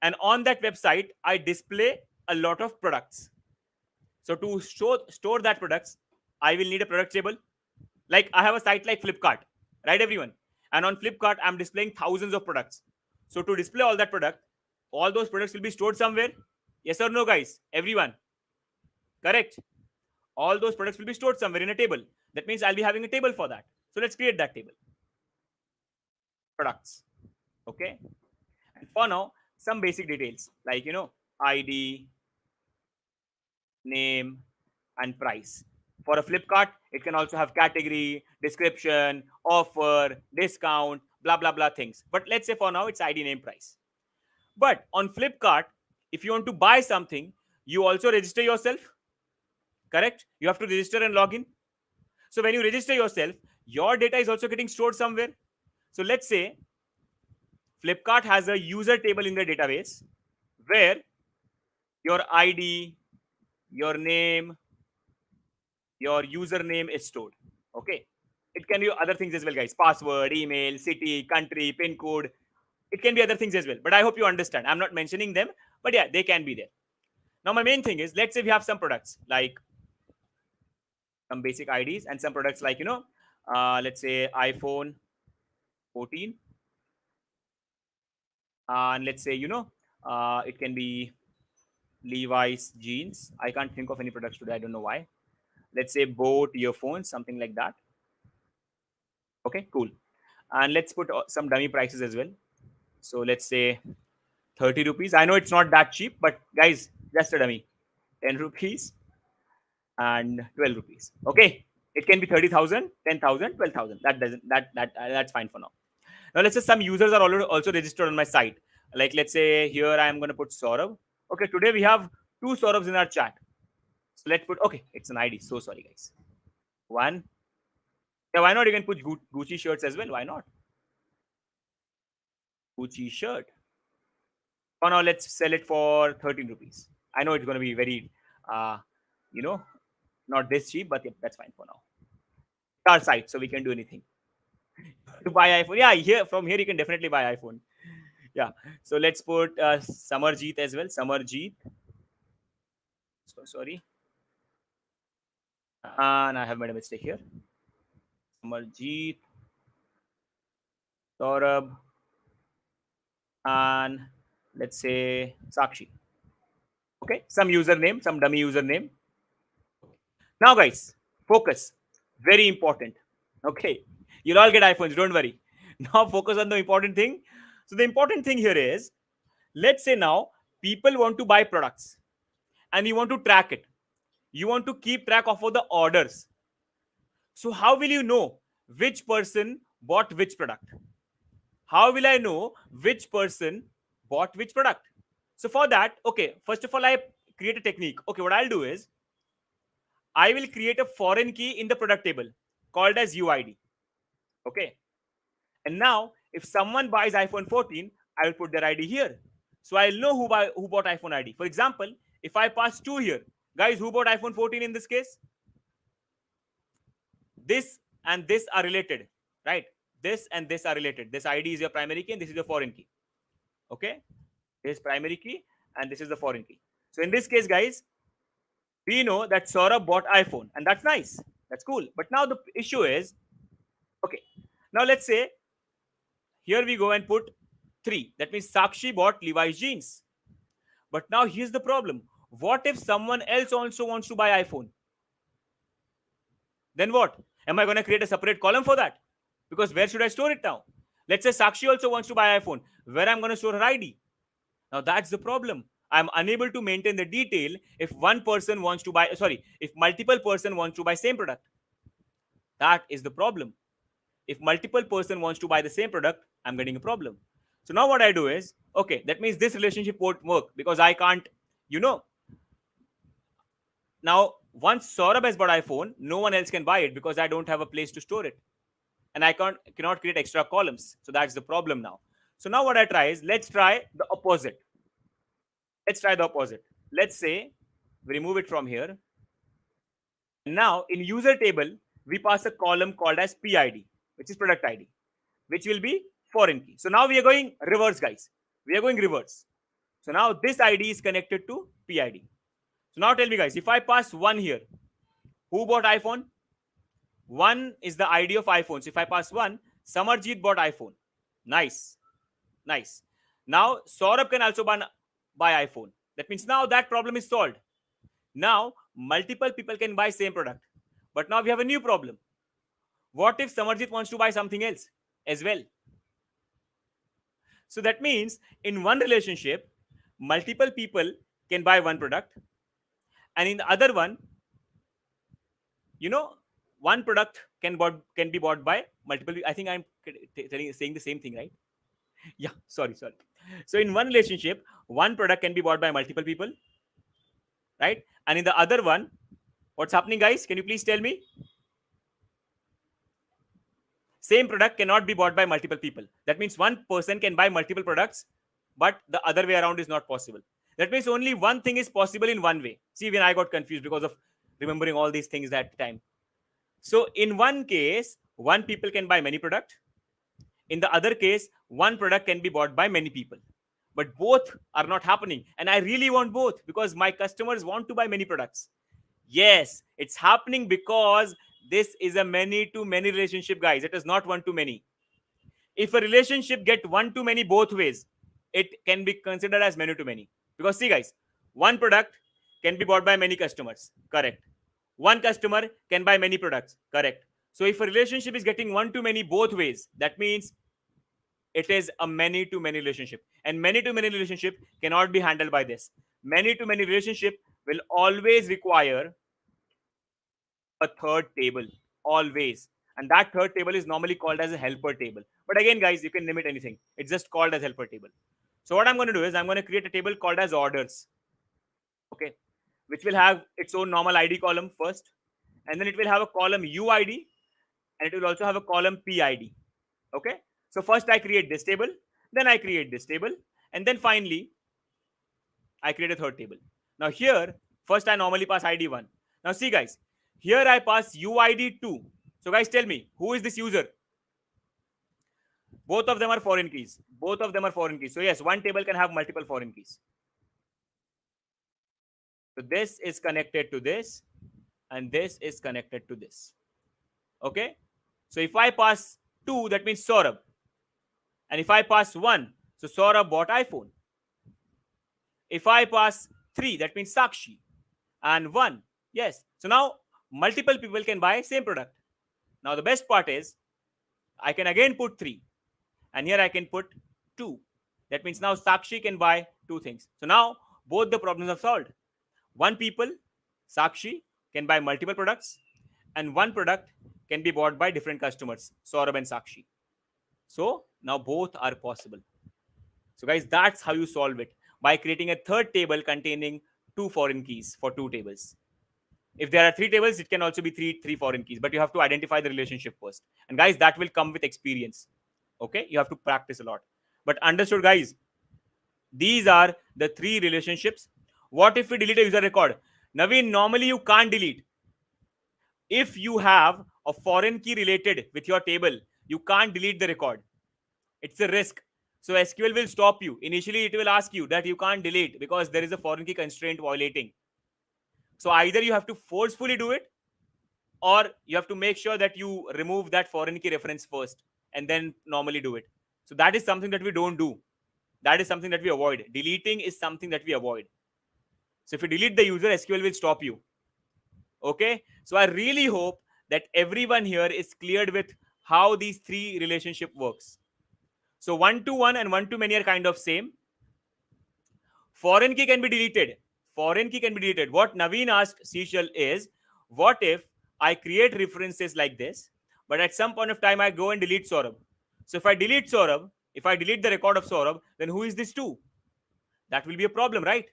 and on that website, I display a lot of products. So to store that products, I will need a product table. Like I have a site like Flipkart, right, everyone? And on Flipkart, I'm displaying thousands of products. So to display all that product, all those products will be stored somewhere. Yes or no, guys? Everyone? Correct. All those products will be stored somewhere in a table. That means I'll be having a table for that. So let's create that table. Products. Okay. And for now, some basic details like, ID, name, and price. For a Flipkart, it can also have category, description, offer, discount, blah, blah, blah things. But let's say for now, it's ID, name, price. But on Flipkart, if you want to buy something, you also register yourself. Correct? You have to register and log in. So when you register yourself, your data is also getting stored somewhere. So let's say Flipkart has a user table in the database where your ID, your name, your username is stored. Okay. It can be other things as well, guys. Password, email, city, country, pin code. It can be other things as well. But I hope you understand. I'm not mentioning them, but yeah, they can be there. Now, my main thing is, let's say we have some products like some basic IDs and some products like, let's say iPhone 14. And let's say, it can be Levi's jeans. I can't think of any products today. I don't know why. Let's say Boat earphones, something like that. Okay, cool. And let's put some dummy prices as well. So let's say 30 rupees. I know it's not that cheap, but guys, just a dummy. 10 rupees and 12 rupees. Okay. It can be 30,000, 10,000, 12,000. That's fine for now. Now let's say some users are already also registered on my site. Like let's say here I am going to put Saurabh. Okay, today we have 2 Saurabhs in our chat. So let's put, okay, it's an ID. So sorry, guys. 1. Yeah, why not? You can put Gucci shirts as well. Why not? Gucci shirt. For now, let's sell it for 13 rupees. I know it's going to be very, not this cheap, but yeah, that's fine for now. Our site, so we can do anything. To buy iPhone, yeah, from here you can definitely buy iPhone. Yeah, so let's put Samarjeet as well. Samarjeet. So sorry, and I have made a mistake here. Samarjeet, Saurabh, and let's say Sakshi. Okay, some username, some dummy username. Now, guys, focus. Very important. Okay, you'll all get iPhones. Don't worry. Now, focus on the important thing. So, the important thing here is, let's say now people want to buy products and you want to track it. You want to keep track of all the orders. So, how will you know which person bought which product? How will I know which person bought which product? So, for that, okay, first of all, I create a technique. Okay, what I'll do is, I will create a foreign key in the product table called as UID. Okay. And now, if someone buys iPhone 14, I will put their ID here. So I'll know who bought iPhone ID. For example, if I pass 2 here, guys, who bought iPhone 14 in this case? This and this are related, right? this and this are related. This ID is your primary key and this is your foreign key. Okay, this is primary key and this is the foreign key. So in this case, guys, we know that Saurabh bought iPhone, and that's nice. That's cool. But now the issue is, okay, now let's say here we go and put 3. That means Sakshi bought Levi's jeans. But now here's the problem. What if someone else also wants to buy iPhone? Then what? Am I going to create a separate column for that? Because where should I store it now? Let's say Sakshi also wants to buy iPhone. Where I'm going to store her ID? Now that's the problem. I'm unable to maintain the detail if one person wants to buy, if multiple person wants to buy same product. That is the problem. If multiple person wants to buy the same product, I'm getting a problem. So now what I do is, okay, that means this relationship won't work because I can't, now once Saurabh has bought iPhone, no one else can buy it because I don't have a place to store it. And I cannot create extra columns. So that's the problem now. So now what I try is, let's try the opposite. Let's try the opposite. Let's say we remove it from here. Now in user table, we pass a column called as PID, which is product ID, which will be foreign key. So now we are going reverse, guys. We are going reverse. So now this ID is connected to PID. So now tell me, guys, if I pass 1 here, who bought iPhone? 1 is the ID of iPhone. So if I pass 1, Samarjeet bought iPhone. Nice. Nice. Now Saurabh can also buy iPhone. That means now that problem is solved. Now multiple people can buy same product. But now we have a new problem. What if Samarjeet wants to buy something else as well? So that means in one relationship, multiple people can buy one product. And in the other one, one product can be bought by multiple. I think I'm saying the same thing, right? Yeah, sorry. So in one relationship, one product can be bought by multiple people, right? And in the other one, what's happening, guys? Can you please tell me? Same product cannot be bought by multiple people. That means one person can buy multiple products, but the other way around is not possible. That means only one thing is possible in one way. See, when I got confused because of remembering all these things that time. So in one case, one people can buy many products. In the other case, one product can be bought by many people. But both are not happening. And I really want both because my customers want to buy many products. Yes, it's happening because this is a many-to-many relationship, guys. It is not one-to-many. If a relationship get one-to-many both ways, it can be considered as many-to-many. Because see, guys, one product can be bought by many customers. Correct. One customer can buy many products. Correct. So if a relationship is getting one-to-many both ways, that means it is a many-to-many relationship. And many-to-many relationship cannot be handled by this. Many-to-many relationship will always require a third table, always. And that third table is normally called as a helper table. But again, guys, you can limit anything. It's just called as helper table. So what I'm going to do is I'm going to create a table called as orders. Okay. Which will have its own normal ID column first. And then it will have a column UID. And it will also have a column PID. Okay. So first I create this table. Then I create this table. And then finally, I create a third table. Now here, first I normally pass ID 1. Now see, guys, here I pass UID 2. So guys, tell me, who is this user? Both of them are foreign keys. Both of them are foreign keys. So yes, one table can have multiple foreign keys. So this is connected to this, and this is connected to this. Okay. So if I pass 2, that means Saurabh. And if I pass 1, so Saurabh bought iPhone. If I pass 3, that means Sakshi. And 1, yes. So now multiple people can buy same product. Now the best part is I can again put 3. And here I can put 2. That means now Sakshi can buy 2 things. So now both the problems are solved. One people, Sakshi, can buy multiple products. And one product can be bought by different customers, Saurabh and Sakshi. So now both are possible. So guys, that's how you solve it, by creating a third table containing 2 foreign keys for 2 tables. If there are 3 tables, it can also be three foreign keys, but you have to identify the relationship first. And guys, that will come with experience. Okay, you have to practice a lot. But understood, guys? These are the 3 relationships. What if we delete a user record? Naveen, normally you can't delete. If you have a foreign key related with your table, You can't delete the record. It's a risk. So SQL will stop you. Initially, it will ask you that you can't delete because there is a foreign key constraint violating. So either you have to forcefully do it, or you have to make sure that you remove that foreign key reference first and then normally do it. So that is something that we don't do. That is something that we avoid. Deleting is something that we avoid. So if you delete the user, SQL will stop you. Okay. So I really hope that everyone here is cleared with how these three relationship works. So one-to-one and one-to-many are kind of same. Foreign key can be deleted. Foreign key can be deleted. What Naveen asked Seashell is, what if I create references like this, but at some point of time I go and delete Saurabh? So if I delete Saurabh, if I delete the record of Saurabh, then who is this to? That will be a problem, right?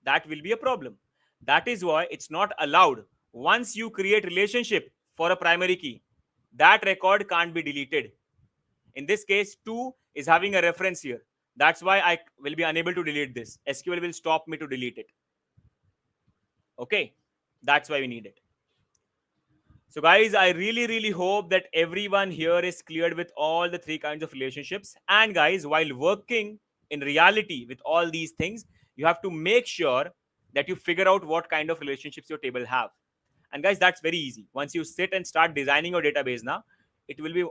That will be a problem. That is why it's not allowed. Once you create relationship for a primary key, that record can't be deleted. In this case, 2 is having a reference here. That's why I will be unable to delete this. SQL will stop me to delete it. Okay, that's why we need it. So guys, I really hope that everyone here is cleared with all the three kinds of relationships. And guys, while working in reality with all these things, you have to make sure that you figure out what kind of relationships your table have. And guys, that's very easy. Once you sit and start designing your database now, it will be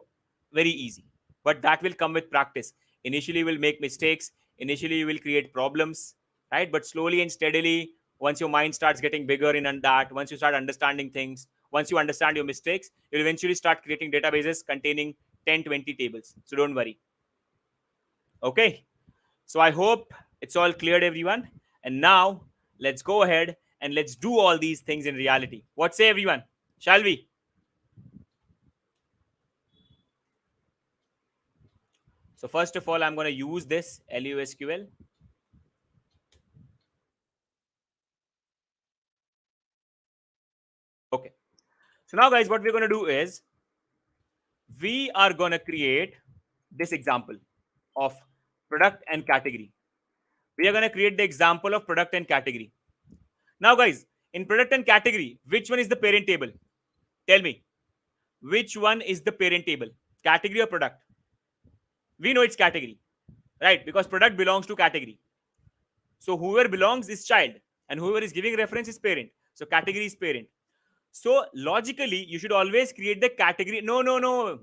very easy. But that will come with practice. Initially, you will make mistakes. Initially, you will create problems, right? But slowly and steadily, once your mind starts getting bigger in that, once you start understanding things, once you understand your mistakes, you'll eventually start creating databases containing 10, 20 tables. So don't worry. Okay. So I hope it's all cleared, everyone. And now let's go ahead and let's do all these things in reality. What say, everyone? Shall we? So first of all, I'm going to use this LUSQL. Okay. So now, guys, what we're going to do is we are going to create this example of product and category. We are going to create the example of product and category. Now, guys, in product and category, which one is the parent table? Tell me. Which one is the parent table? Category or product? We know it's category, right? Because product belongs to category. So whoever belongs is child and whoever is giving reference is parent. So category is parent. So logically, you should always create the category. No.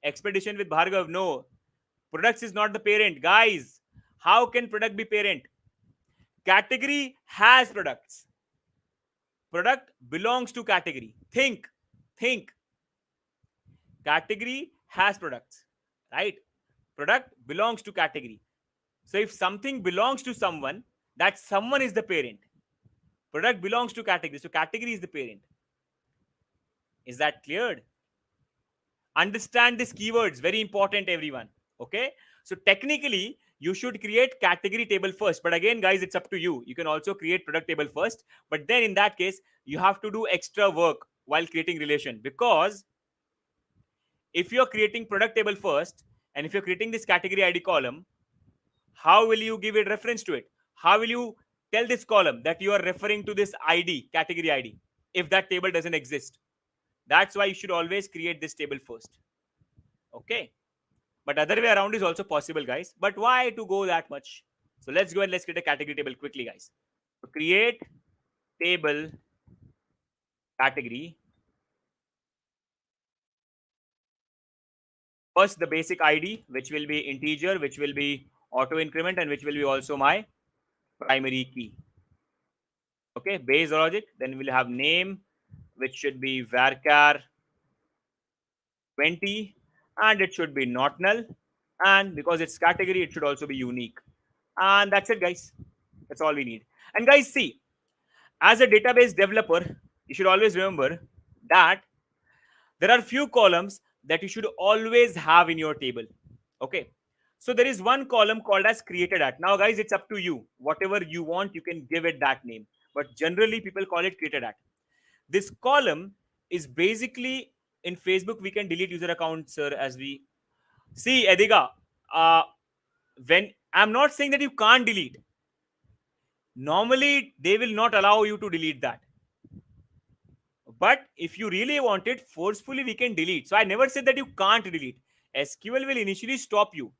Expedition with Bhargav. No. Products is not the parent. Guys, how can product be parent? Category has products. Product belongs to category. Think. Category has products, right? Product belongs to category. So if something belongs to someone, that someone is the parent. Product belongs to category. So category is the parent. Is that cleared? Understand these keywords. Very important, everyone. Okay. So technically, you should create category table first. But again, guys, it's up to you. You can also create product table first. But then in that case, you have to do extra work while creating relation. Because if you're creating product table first, and if you're creating this category ID column, how will you give it reference to it? How will you tell this column that you are referring to this ID, category ID, if that table doesn't exist? That's why you should always create this table first. Okay. But other way around is also possible, guys. But why to go that much? So let's go and let's create a category table quickly, guys. So create table category. First, the basic ID, which will be integer, which will be auto increment, and which will be also my primary key. Okay, base logic. Then we'll have name, which should be varchar 20, and it should be not null. And because it's category, it should also be unique. And that's it, guys. That's all we need. And guys, see, as a database developer, you should always remember that there are few columns that you should always have in your table. Okay. So there is one column called as created at. Now, guys, it's up to you. Whatever you want, you can give it that name. But generally, people call it created at. This column is basically in Facebook. We can delete user accounts, sir, as we see. Ediga, when I'm not saying that you can't delete. Normally, they will not allow you to delete that. But if you really want it, forcefully we can delete. So I never said that you can't delete. SQL will initially stop you.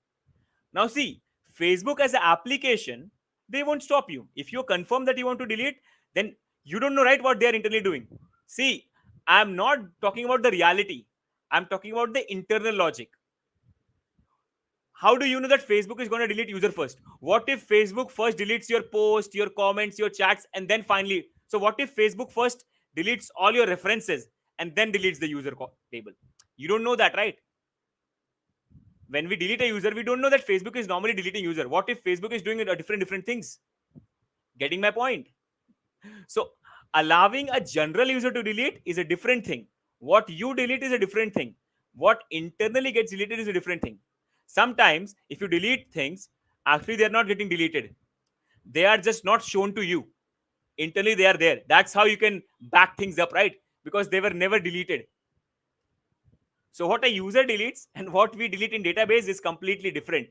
Now see, Facebook as an application, they won't stop you. If you confirm that you want to delete, then you don't know, right, what they are internally doing. See, I'm not talking about the reality. I'm talking about the internal logic. How do you know that Facebook is going to delete user first? What if Facebook first deletes your post, your comments, your chats, and then finally? So what if Facebook first deletes all your references and then deletes the user table? You don't know that, right? When we delete a user, we don't know that Facebook is normally deleting user. What if Facebook is doing a different things? Getting my point? So allowing a general user to delete is a different thing. What you delete is a different thing. What internally gets deleted is a different thing. Sometimes if you delete things, actually they're not getting deleted. They are just not shown to you. Internally they are there. That's how you can back things up, right? Because they were never deleted. So what a user deletes and what we delete in database is completely different.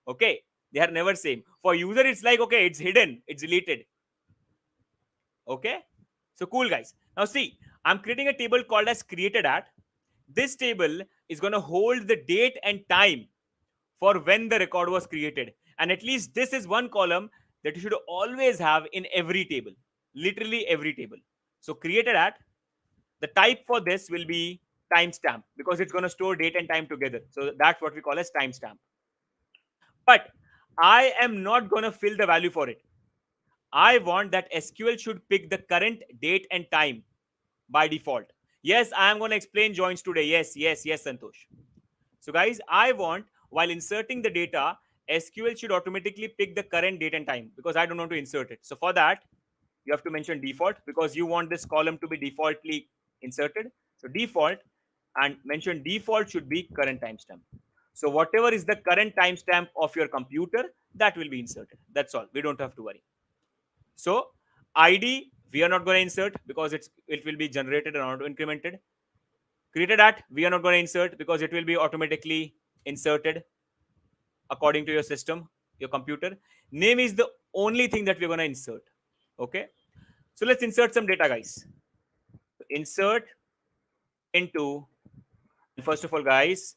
Okay, they are never same. For user, it's like, okay, it's hidden, it's deleted. Okay, so cool, guys. Now see, I'm creating a table called as created at. This table is going to hold the date and time for when the record was created, and at least this is one column that you should always have in every table, literally every table. So created at, the type for this will be timestamp because it's going to store date and time together. So that's what we call as timestamp. But I am not going to fill the value for it. I want that SQL should pick the current date and time by default. Yes, I am going to explain joins today. Yes, Santosh. So guys, I want, while inserting the data, SQL should automatically pick the current date and time because I don't want to insert it. So for that, you have to mention default because you want this column to be defaultly inserted. So default, and mention default should be current timestamp. So whatever is the current timestamp of your computer, that will be inserted. That's all. We don't have to worry. So ID, we are not going to insert because it will be generated and auto incremented. Created at, we are not going to insert because it will be automatically inserted according to your system, your computer. Name is the only thing that we're going to insert. Okay. So let's insert some data, guys. Insert into, first of all, guys,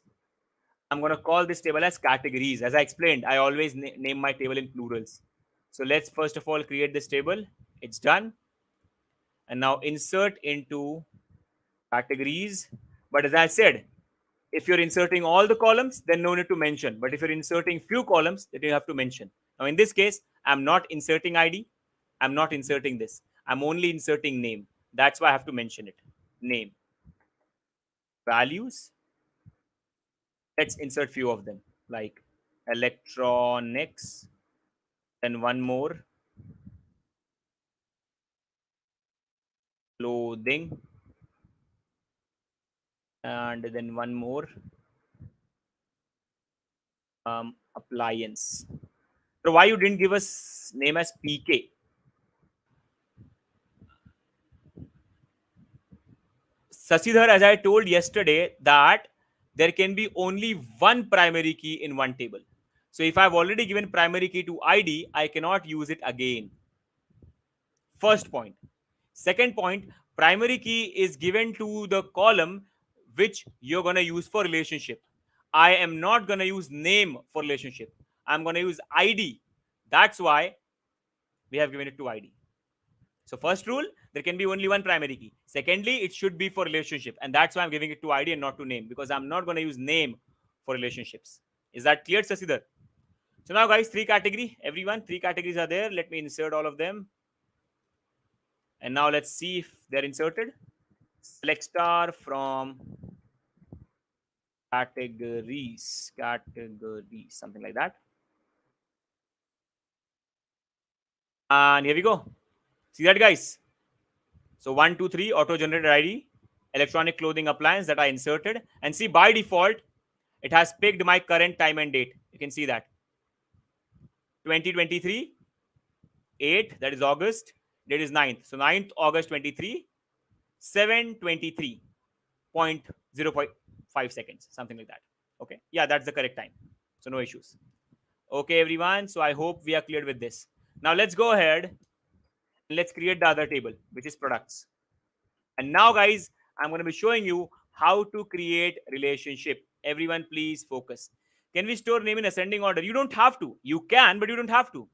I'm going to call this table as categories. As I explained, I always name my table in plurals. So let's first of all create this table. It's done. And now insert into categories. But as I said, if you're inserting all the columns, then no need to mention. But if you're inserting few columns, then you have to mention. Now in this case, I'm not inserting ID. I'm not inserting this. I'm only inserting name. That's why I have to mention it. Name. Values. Let's insert few of them, like electronics, then one more, clothing, and then one more, appliance. So why you didn't give us name as PK? Sasidhar, as I told yesterday, that there can be only one primary key in one table. So if I've already given primary key to ID, I cannot use it again. First point. Second point, primary key is given to the column which you're going to use for relationship. I am not going to use name for relationship. I'm going to use ID. That's why we have given it to ID. So first rule, there can be only one primary key. Secondly, it should be for relationship. And that's why I'm giving it to ID and not to name, because I'm not going to use name for relationships. Is that clear, Sasidhar? So now, guys, three category. Everyone, three categories are there. Let me insert all of them. And now let's see if they're inserted. Select star from categories, something like that. And here we go. See that, guys? So 1, 2, 3, auto-generated ID, electronic clothing appliance that I inserted. And see, by default, it has picked my current time and date. You can see that. 2023, 8, that is August. Date is 9th. So 9th August 23, 7:23.0.5 seconds, something like that. Okay. Yeah, that's the correct time. So no issues. Okay, everyone. So I hope we are cleared with this. Now let's go ahead and let's create the other table, which is products. And now, guys, I'm going to be showing you how to create relationship. Everyone, please focus. Can we store name in ascending order? You don't have to. You can, but you don't have to.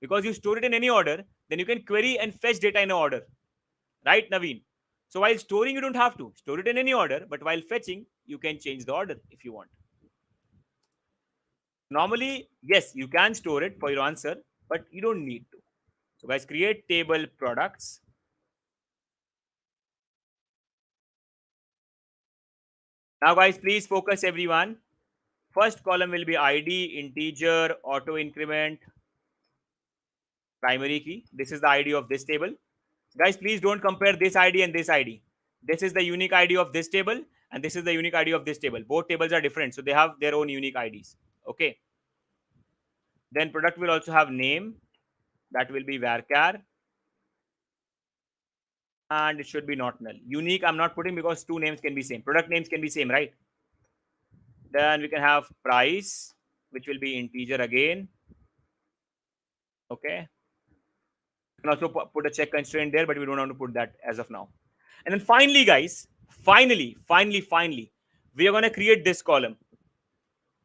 Because you store it in any order, then you can query and fetch data in order. Right, Naveen? So while storing, you don't have to. Store it in any order, but while fetching, you can change the order if you want. Normally, yes, you can store it for your answer, but you don't need to. So guys, create table products. Now guys, please focus everyone. First column will be ID, integer, auto increment, primary key. This is the ID of this table. Guys, please don't compare this ID and this ID. This is the unique ID of this table and this is the unique ID of this table. Both tables are different, so they have their own unique IDs. Okay. Then product will also have name. That will be varchar. And it should be not null. Unique, I'm not putting because two names can be same. Product names can be same, right? Then we can have price, which will be integer again. Okay. You can also put a check constraint there, but we don't want to put that as of now. And then finally, guys, finally, we are going to create this column,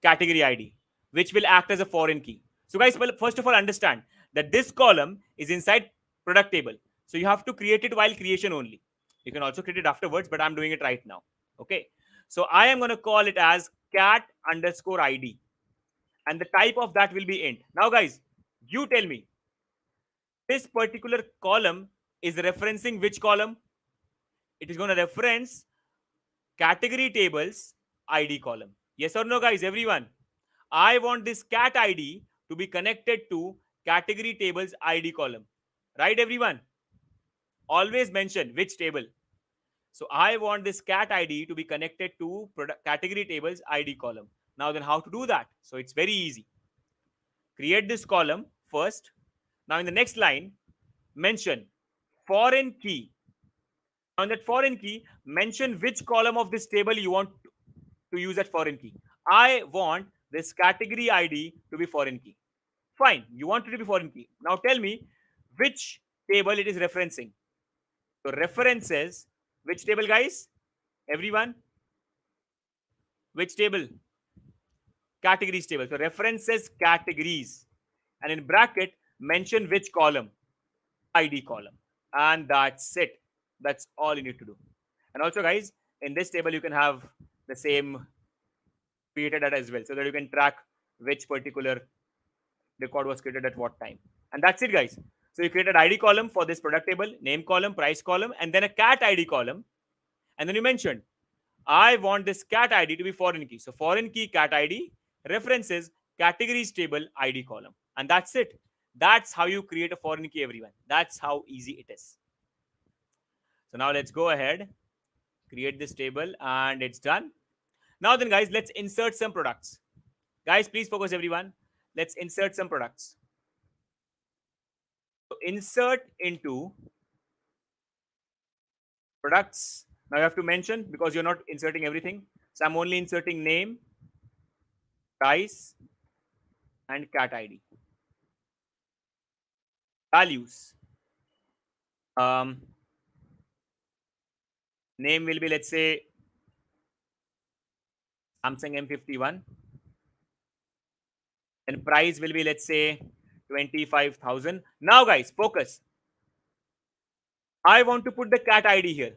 category ID, which will act as a foreign key. So guys, well, first of all, understand that this column is inside product table. So you have to create it while creation only. You can also create it afterwards, but I'm doing it right now. Okay. So I am going to call it as cat underscore ID. And the type of that will be int. Now, guys, you tell me, this particular column is referencing which column? It is going to reference category tables ID column. Yes or no, guys? Everyone. I want this cat ID to be connected to category tables ID column. Right, everyone? Always mention which table. So I want this cat ID to be connected to category tables ID column. Now then how to do that? So it's very easy. Create this column first. Now in the next line, mention foreign key. On that foreign key, mention which column of this table you want to use that foreign key. I want this category ID to be foreign key. Fine, you want it to be foreign key. Now tell me which table it is referencing. So references, which table, guys? Everyone? Which table? Categories table. So references categories. And in bracket, mention which column? ID column. And that's it. That's all you need to do. And also, guys, in this table, you can have the same created data as well, so that you can track which particular record was created at what time. And that's it, guys. So you created ID column for this product table, name column, price column, and then a cat ID column. And then you mentioned, I want this cat ID to be foreign key. So foreign key cat ID references categories table ID column. And that's it. That's how you create a foreign key, everyone. That's how easy it is. So now let's go ahead, create this table, and it's done. Now then, guys, let's insert some products. Guys, please focus, everyone. Let's insert some products. So insert into products. Now you have to mention, because you're not inserting everything. So I'm only inserting name, price, and cat ID. Values. Name will be, let's say, Samsung M51. And price will be, let's say, 25,000. Now, guys, focus. I want to put the cat ID here.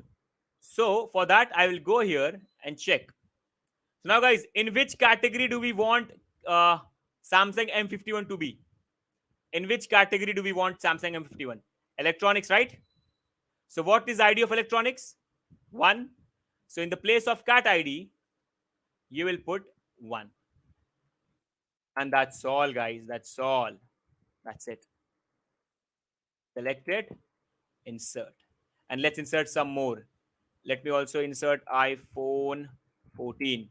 So for that, I will go here and check. So now, guys, in which category do we want Samsung M51 to be? In which category do we want Samsung M51? Electronics, right? So what is ID of electronics? 1. So in the place of cat ID, you will put 1. And that's all, guys. That's all. That's it. Select it, insert. And let's insert some more. Let me also insert iPhone 14.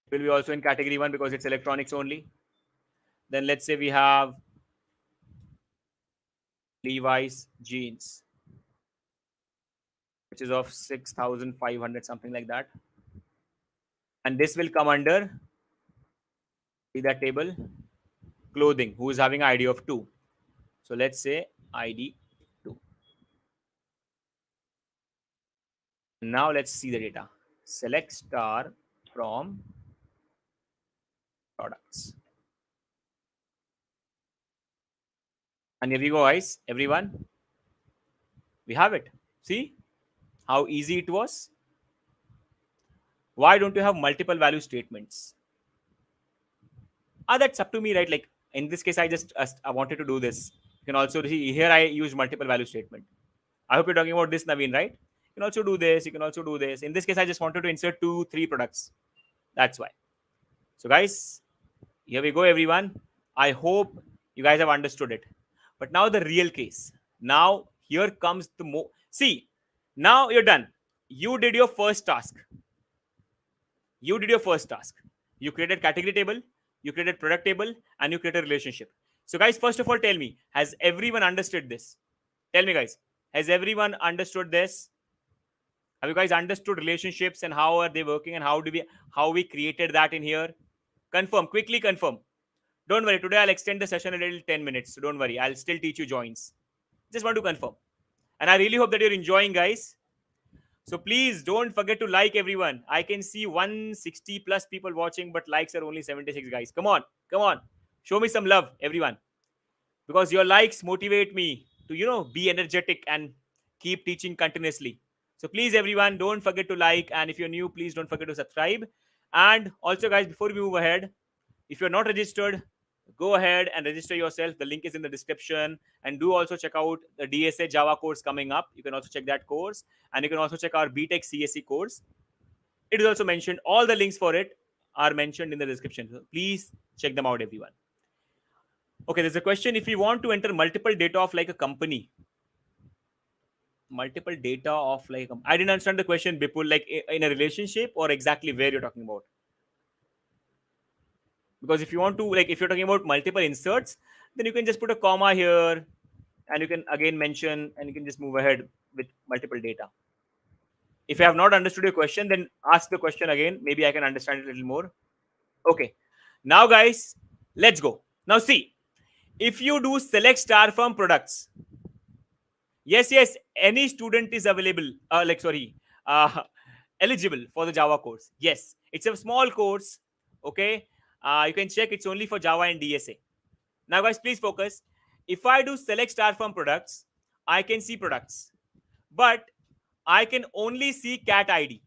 It will be also in category 1 because it's electronics only. Then let's say we have Levi's jeans, which is of 6,500, something like that. And this will come under, see that table, clothing, who is having ID of 2. So let's say ID 2. Now let's see the data. Select star from products. And here we go, guys. Everyone, we have it. See how easy it was? Why don't you have multiple value statements? That's up to me, right? Like in this case, I wanted to do this. You can also see here I use multiple value statement. I hope you're talking about this, Naveen, right? You can also do this. You can also do this. In this case, I just wanted to insert 2, 3 products. That's why. So, guys, here we go, everyone. I hope you guys have understood it. But now the real case. Now here comes the see. Now you're done. You did your first task. You did your first task. You created category table, you created product table, and you created relationship. So, guys, first of all, tell me, has everyone understood this? Tell me, guys, has everyone understood this? Have you guys understood relationships and how are they working and how we created that in here? Confirm, quickly confirm. Don't worry, today I'll extend the session a little 10 minutes. So don't worry, I'll still teach you joins. Just want to confirm. And I really hope that you're enjoying, guys. So please don't forget to like everyone. I can see 160 plus people watching, but likes are only 76, guys. Come on, come on. Show me some love, everyone. Because your likes motivate me to, be energetic and keep teaching continuously. So please, everyone, don't forget to like. And if you're new, please don't forget to subscribe. And also, guys, before we move ahead, if you're not registered, go ahead and register yourself. The link is in the description. And do also check out the DSA Java course coming up. You can also check that course. And you can also check our B.Tech CSE course. It is also mentioned. All the links for it are mentioned in the description. So please check them out, everyone. Okay, there's a question. If you want to enter multiple data of like a company, multiple data of like, I didn't understand the question, Bipul, like in a relationship or exactly where you're talking about? Because if you want to, like, if you're talking about multiple inserts, then you can just put a comma here and you can again mention and you can just move ahead with multiple data. If I have not understood your question, then ask the question again. Maybe I can understand it a little more. Okay. Now, guys, let's go. Now, see, if you do select star from products, yes, any student is available, uh, eligible for the Java course. Yes, it's a small course. Okay. You can check, it's only for Java and DSA. Now, guys, please focus. If I do select star from products, I can see products, but I can only see cat ID.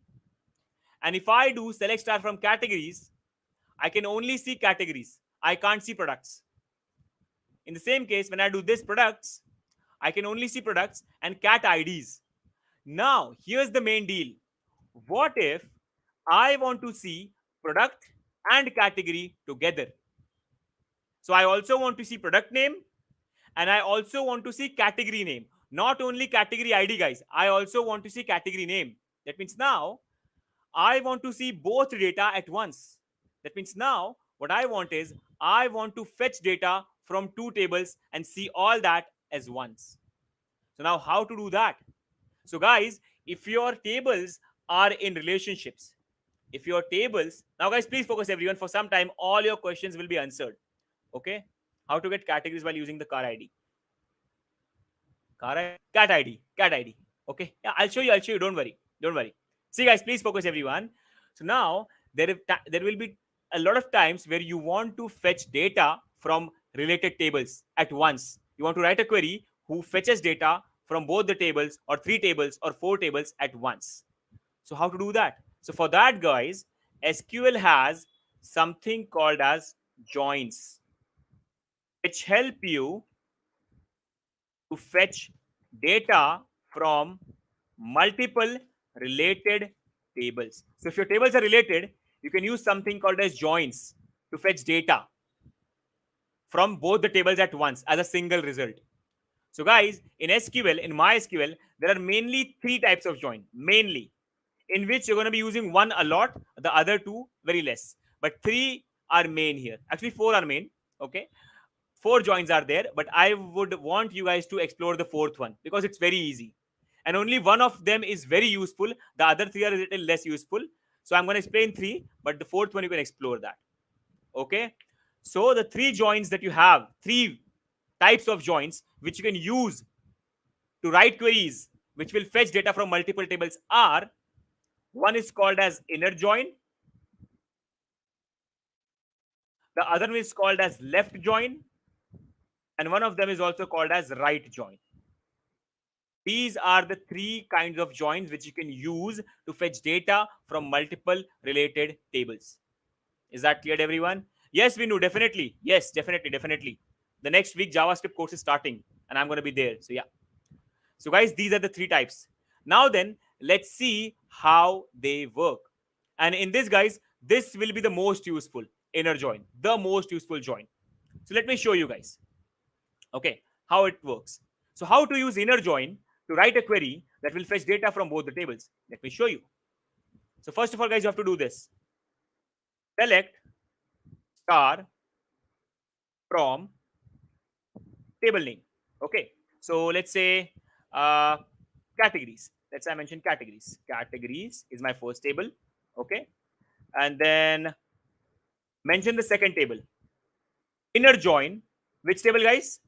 And if I do select star from categories, I can only see categories. I can't see products. In the same case, when I do this products, I can only see products and cat IDs. Now, here's the main deal. What if I want to see product and category together? So I also want to see product name and I also want to see category name. Not only category ID, guys. I also want to see category name. That means now I want to see both data at once. That means now what I want is I want to fetch data from 2 tables and see all that as once. So now how to do that? So guys, if your tables are in relationships, if your tables, now guys, please focus everyone. For some time, all your questions will be answered. Okay? How to get categories while using the car ID? Cat ID. Okay? Yeah, I'll show you. Don't worry. See, guys, please focus everyone. So now there will be a lot of times where you want to fetch data from related tables at once. You want to write a query who fetches data from both the tables or 3 tables or 4 tables at once. So how to do that? So for that, guys, SQL has something called as joins, which help you to fetch data from multiple related tables. So if your tables are related, you can use something called as joins to fetch data from both the tables at once as a single result. So guys, in SQL, in MySQL, there are mainly 3 types of join, mainly, in which you're going to be using one a lot, the other 2 very less. But 3 are main here. Actually, 4 are main. Okay. 4 joins are there, but I would want you guys to explore the 4th one because it's very easy. And only one of them is very useful. The other 3 are a little less useful. So I'm going to explain 3, but the 4th one, you can explore that. Okay. So the 3 joins that you have, 3 types of joins which you can use to write queries which will fetch data from multiple tables are: one is called as inner join, the other one is called as left join, and one of them is also called as right join. These are the three kinds of joins which you can use to fetch data from multiple related tables. Is that clear, everyone? Yes, we know, definitely. Yes, definitely. The next week JavaScript course is starting, and I'm going to be there. So yeah. So guys, these are the three types. Now then, let's see how they work. And in this, guys, this will be the most useful inner join, the most useful join. So let me show you guys. Okay, how it works. So how to use inner join to write a query that will fetch data from both the tables. Let me show you. So first of all, guys, you have to do this. Select star from table name. Okay, so let's say categories. Let's say I mentioned categories. Categories is my first table. Okay, and then mention the second table. Inner join. Which table, guys?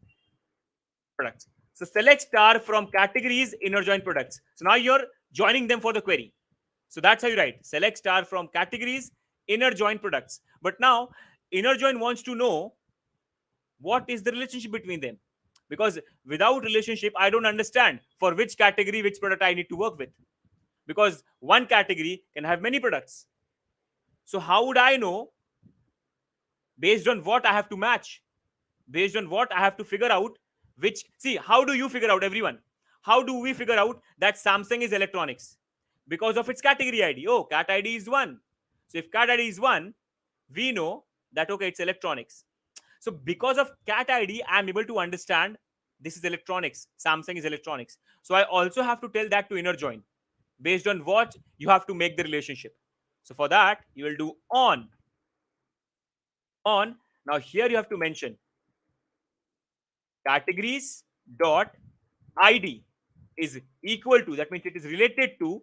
Products. So select star from categories, inner join products. So now you're joining them for the query. So that's how you write. Select star from categories, inner join products. But now inner join wants to know what is the relationship between them, because without relationship I don't understand for which category which product I need to work with, because one category can have many products. So how would I know based on what I have to match, based on what I have to figure out which? See, how do you figure out, everyone? How do we figure out that Samsung is electronics? Because of its category ID. Oh, cat ID is 1. So if cat ID is 1, we know that okay, it's electronics. So because of cat ID, I'm able to understand this is electronics. Samsung is electronics. So I also have to tell that to inner join. Based on what you have to make the relationship. So for that, you will do on. On. Now here you have to mention categories dot ID is equal to, that means it is related to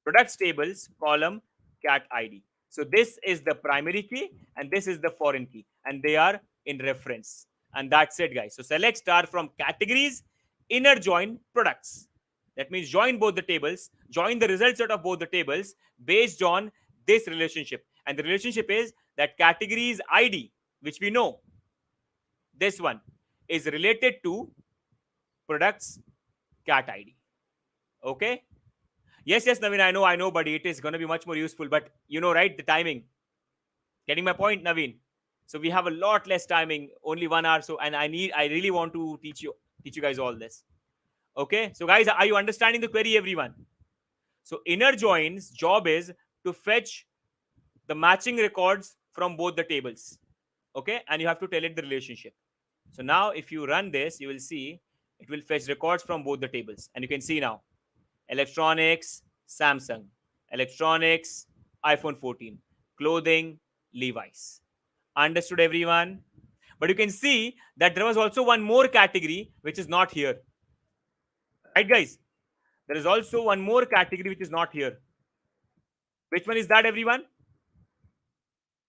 products tables column cat ID. So this is the primary key and this is the foreign key, and they are in reference. And that's it, guys. So select star from categories, inner join products. That means join both the tables, join the result set of both the tables based on this relationship. And the relationship is that categories ID, which we know, this one is related to products cat ID. Okay. Yes, Naveen, I know, buddy. It is going to be much more useful, but you know, right? The timing. Getting my point, Naveen? So we have a lot less timing, only 1 hour. So, and I really want to teach you guys all this. Okay. So, guys, are you understanding the query, everyone? So, inner join's job is to fetch the matching records from both the tables. Okay, and you have to tell it the relationship. So now, if you run this, you will see it will fetch records from both the tables, and you can see now. Electronics, Samsung. Electronics, iPhone 14. Clothing, Levi's. Understood, everyone? But you can see that there was also one more category which is not here. Right, guys? There is also one more category which is not here. Which one is that, everyone?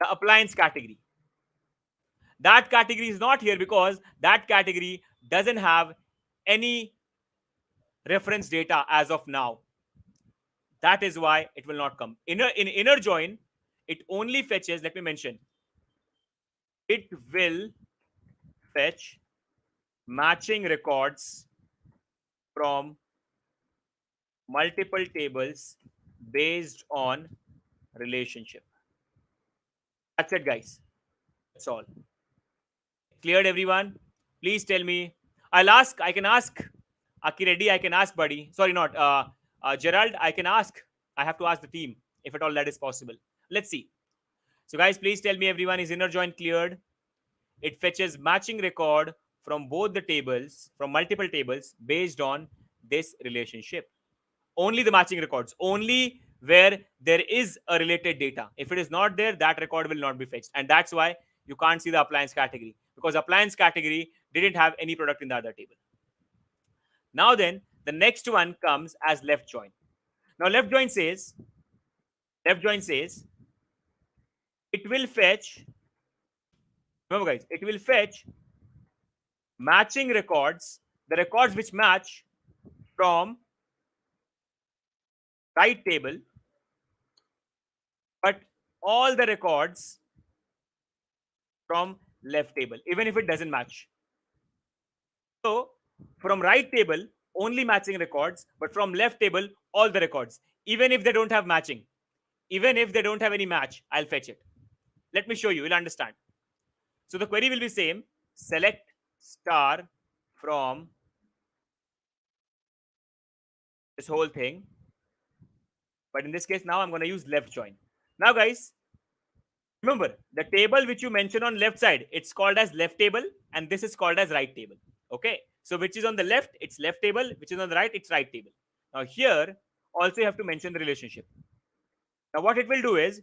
The appliance category. That category is not here because that category doesn't have any reference data as of now. That is why it will not come. In inner join, it only fetches, let me mention, it will fetch matching records from multiple tables based on relationship. That's it, guys. That's all. Cleared, everyone? Please tell me. I can ask Aki Reddy, I can ask Buddy. Sorry, not Gerald, I can ask. I have to ask the team if at all that is possible. Let's see. So, guys, please tell me, everyone, is inner join cleared? It fetches matching record from both the tables, from multiple tables based on this relationship. Only the matching records, only where there is a related data. If it is not there, that record will not be fetched. And that's why you can't see the appliance category, because appliance category didn't have any product in the other table. Now then, the next one comes as left join. Now left join says, it will fetch, remember guys, it will fetch matching records, the records which match from right table, but all the records from left table, even if it doesn't match. So from right table, only matching records, but from left table, all the records, even if they don't have matching, even if they don't have any match, I'll fetch it. Let me show you, you'll understand. So the query will be same, select star from this whole thing. But in this case, now I'm going to use left join. Now, guys, remember the table which you mention on left side, it's called as left table, and this is called as right table. Okay. So which is on the left, it's left table, which is on the right, it's right table. Now here, also you have to mention the relationship. Now what it will do is,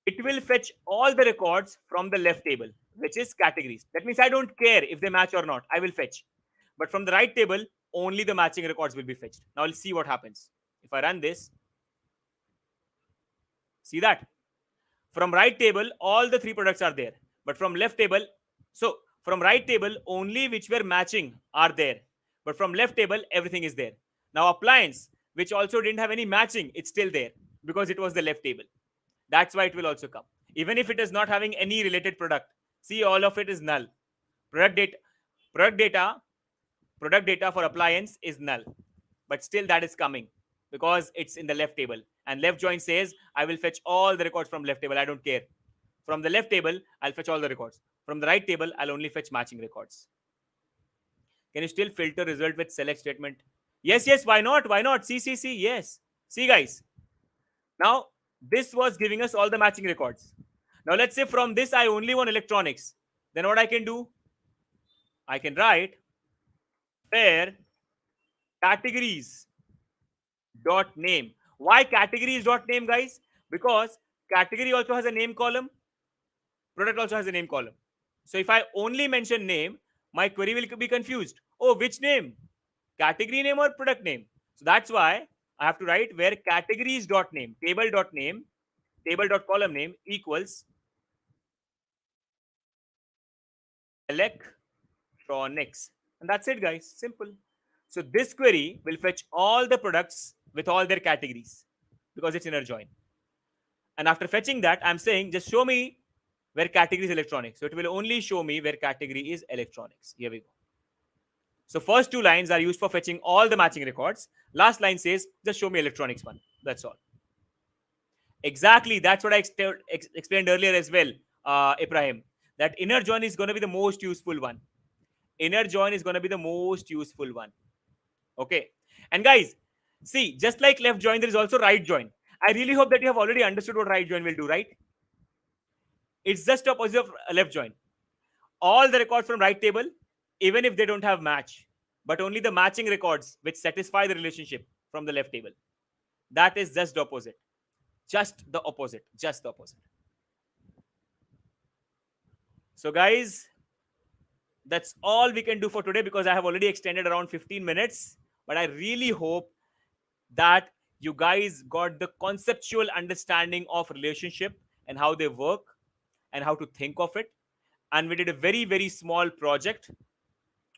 it will fetch all the records from the left table, which is categories. That means I don't care if they match or not, I will fetch. But from the right table, only the matching records will be fetched. Now let's see what happens. If I run this, see that? From right table, all the three products are there. But from left table, so from right table, only which were matching are there. But from left table, everything is there. Now appliance, which also didn't have any matching, it's still there because it was the left table. That's why it will also come. Even if it is not having any related product, see, all of it is null. Product data, product data, product data for appliance is null. But still that is coming because it's in the left table. And left join says, I will fetch all the records from left table. I don't care. From the left table, I'll fetch all the records. From the right table, I'll only fetch matching records. Can you still filter result with select statement? Yes, yes, why not? Why not? See, yes. See, guys. Now, this was giving us all the matching records. Now, let's say from this, I only want electronics. Then what I can do? I can write where categories dot name. Why categories dot name, guys? Because category also has a name column. Product also has a name column. So if I only mention name, my query will be confused. Oh, which name? Category name or product name? So that's why I have to write where categories dot name, table dot name, table dot column name equals electronics. And that's it, guys. Simple. So this query will fetch all the products with all their categories because it's inner join. And after fetching that, I'm saying just show me where category is electronics. So it will only show me where category is electronics. Here we go. So first two lines are used for fetching all the matching records. Last line says, just show me electronics one. That's all. Exactly. That's what I explained earlier as well, Ibrahim. That inner join is going to be the most useful one. Inner join is going to be the most useful one. Okay. And guys, see, just like left join, there is also right join. I really hope that you have already understood what right join will do, right? It's just opposite of left join. All the records from right table, even if they don't have match, but only the matching records which satisfy the relationship from the left table. That is just the opposite. Just the opposite. Just the opposite. So guys, that's all we can do for today because I have already extended around 15 minutes. But I really hope that you guys got the conceptual understanding of relationship and how they work and how to think of it. And we did a very, very small project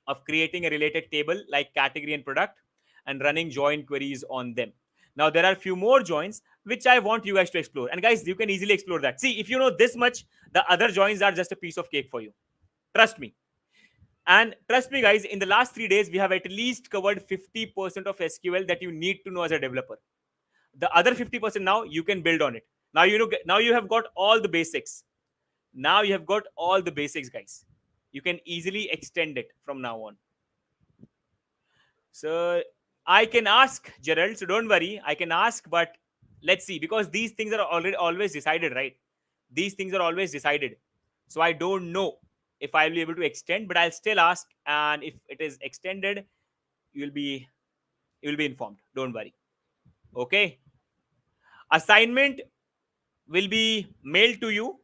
of creating a related table like category and product and running join queries on them. Now, there are a few more joins which I want you guys to explore. And guys, you can easily explore that. See, if you know this much, the other joins are just a piece of cake for you. Trust me. And trust me, guys, in the last 3 days, we have at least covered 50% of SQL that you need to know as a developer. The other 50% now, you can build on it. Now, now you have got all the basics. Now you have got all the basics, guys. You can easily extend it from now on. So I can ask Gerald, so don't worry, I can ask, but let's see, because these things are already always decided, right? These things are always decided. So I don't know if I'll be able to extend, but I'll still ask, and if it is extended, you will be informed. Don't worry. Okay. Assignment will be mailed to you.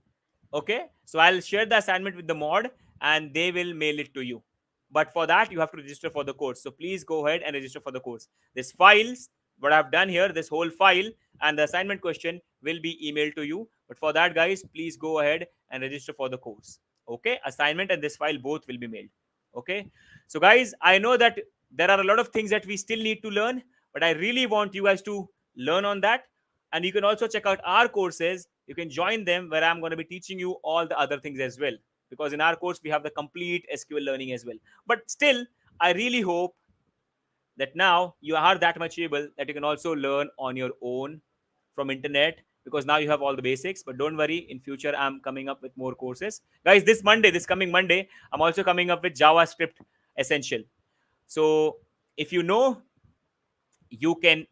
Okay. So I'll share the assignment with the mod and they will mail it to you. But for that, you have to register for the course. So please go ahead and register for the course. This files, what I've done here, this whole file and the assignment question will be emailed to you. But for that, guys, please go ahead and register for the course. Okay. Assignment and this file both will be mailed. Okay. So guys, I know that there are a lot of things that we still need to learn, but I really want you guys to learn on that. And you can also check out our courses. You can join them, where I'm going to be teaching you all the other things as well, because in our course we have the complete SQL learning as well. But still, I really hope that now you are that much able that you can also learn on your own from internet, because now you have all the basics. But don't worry, in future I'm coming up with more courses, guys. This coming Monday, I'm also coming up with JavaScript essential. So if you know, you can,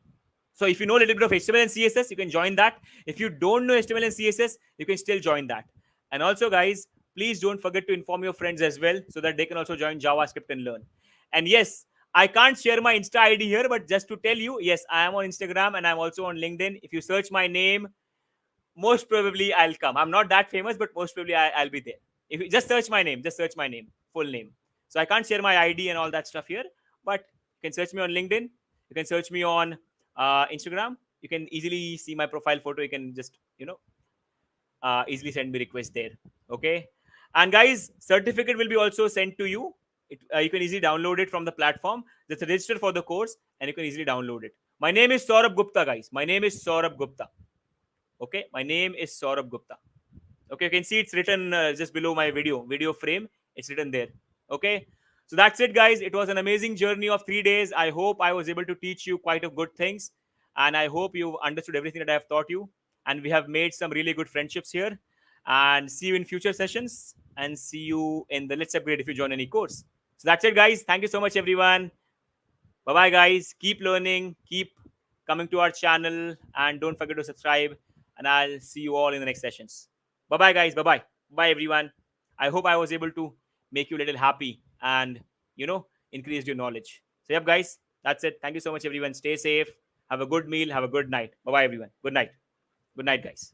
so if you know a little bit of HTML and CSS, you can join that. If you don't know HTML and CSS, you can still join that. And also guys, please don't forget to inform your friends as well, so that they can also join JavaScript and learn. And yes, I can't share my Insta ID here, but just to tell you, yes, I am on Instagram and I'm also on LinkedIn. If you search my name, most probably I'll come. I'm not that famous, but most probably I'll be there. If you just search my name, full name. So I can't share my ID and all that stuff here, but you can search me on LinkedIn. You can search me on Instagram. You can easily see my profile photo. You can just, easily send me request there. Okay. And guys, certificate will be also sent to you. You can easily download it from the platform. Just register for the course and you can easily download it. My name is Saurabh Gupta, guys. My name is Saurabh Gupta. Okay, my name is Saurabh Gupta. Okay, you can see it's written just below my video frame. It's written there. Okay, so that's it, guys. It was an amazing journey of 3 days. I hope I was able to teach you quite a good things, and I hope you understood everything that I have taught you. And we have made some really good friendships here. And see you in future sessions. And see you in the Let's Upgrade if you join any course. So that's it, guys. Thank you so much, everyone. Bye bye, guys. Keep learning. Keep coming to our channel, and don't forget to subscribe. And I'll see you all in the next sessions. Bye bye, guys. Bye bye. Bye, everyone. I hope I was able to make you a little happy and, increased your knowledge. So, yep, guys, that's it. Thank you so much, everyone. Stay safe. Have a good meal. Have a good night. Bye bye, everyone. Good night. Good night, guys.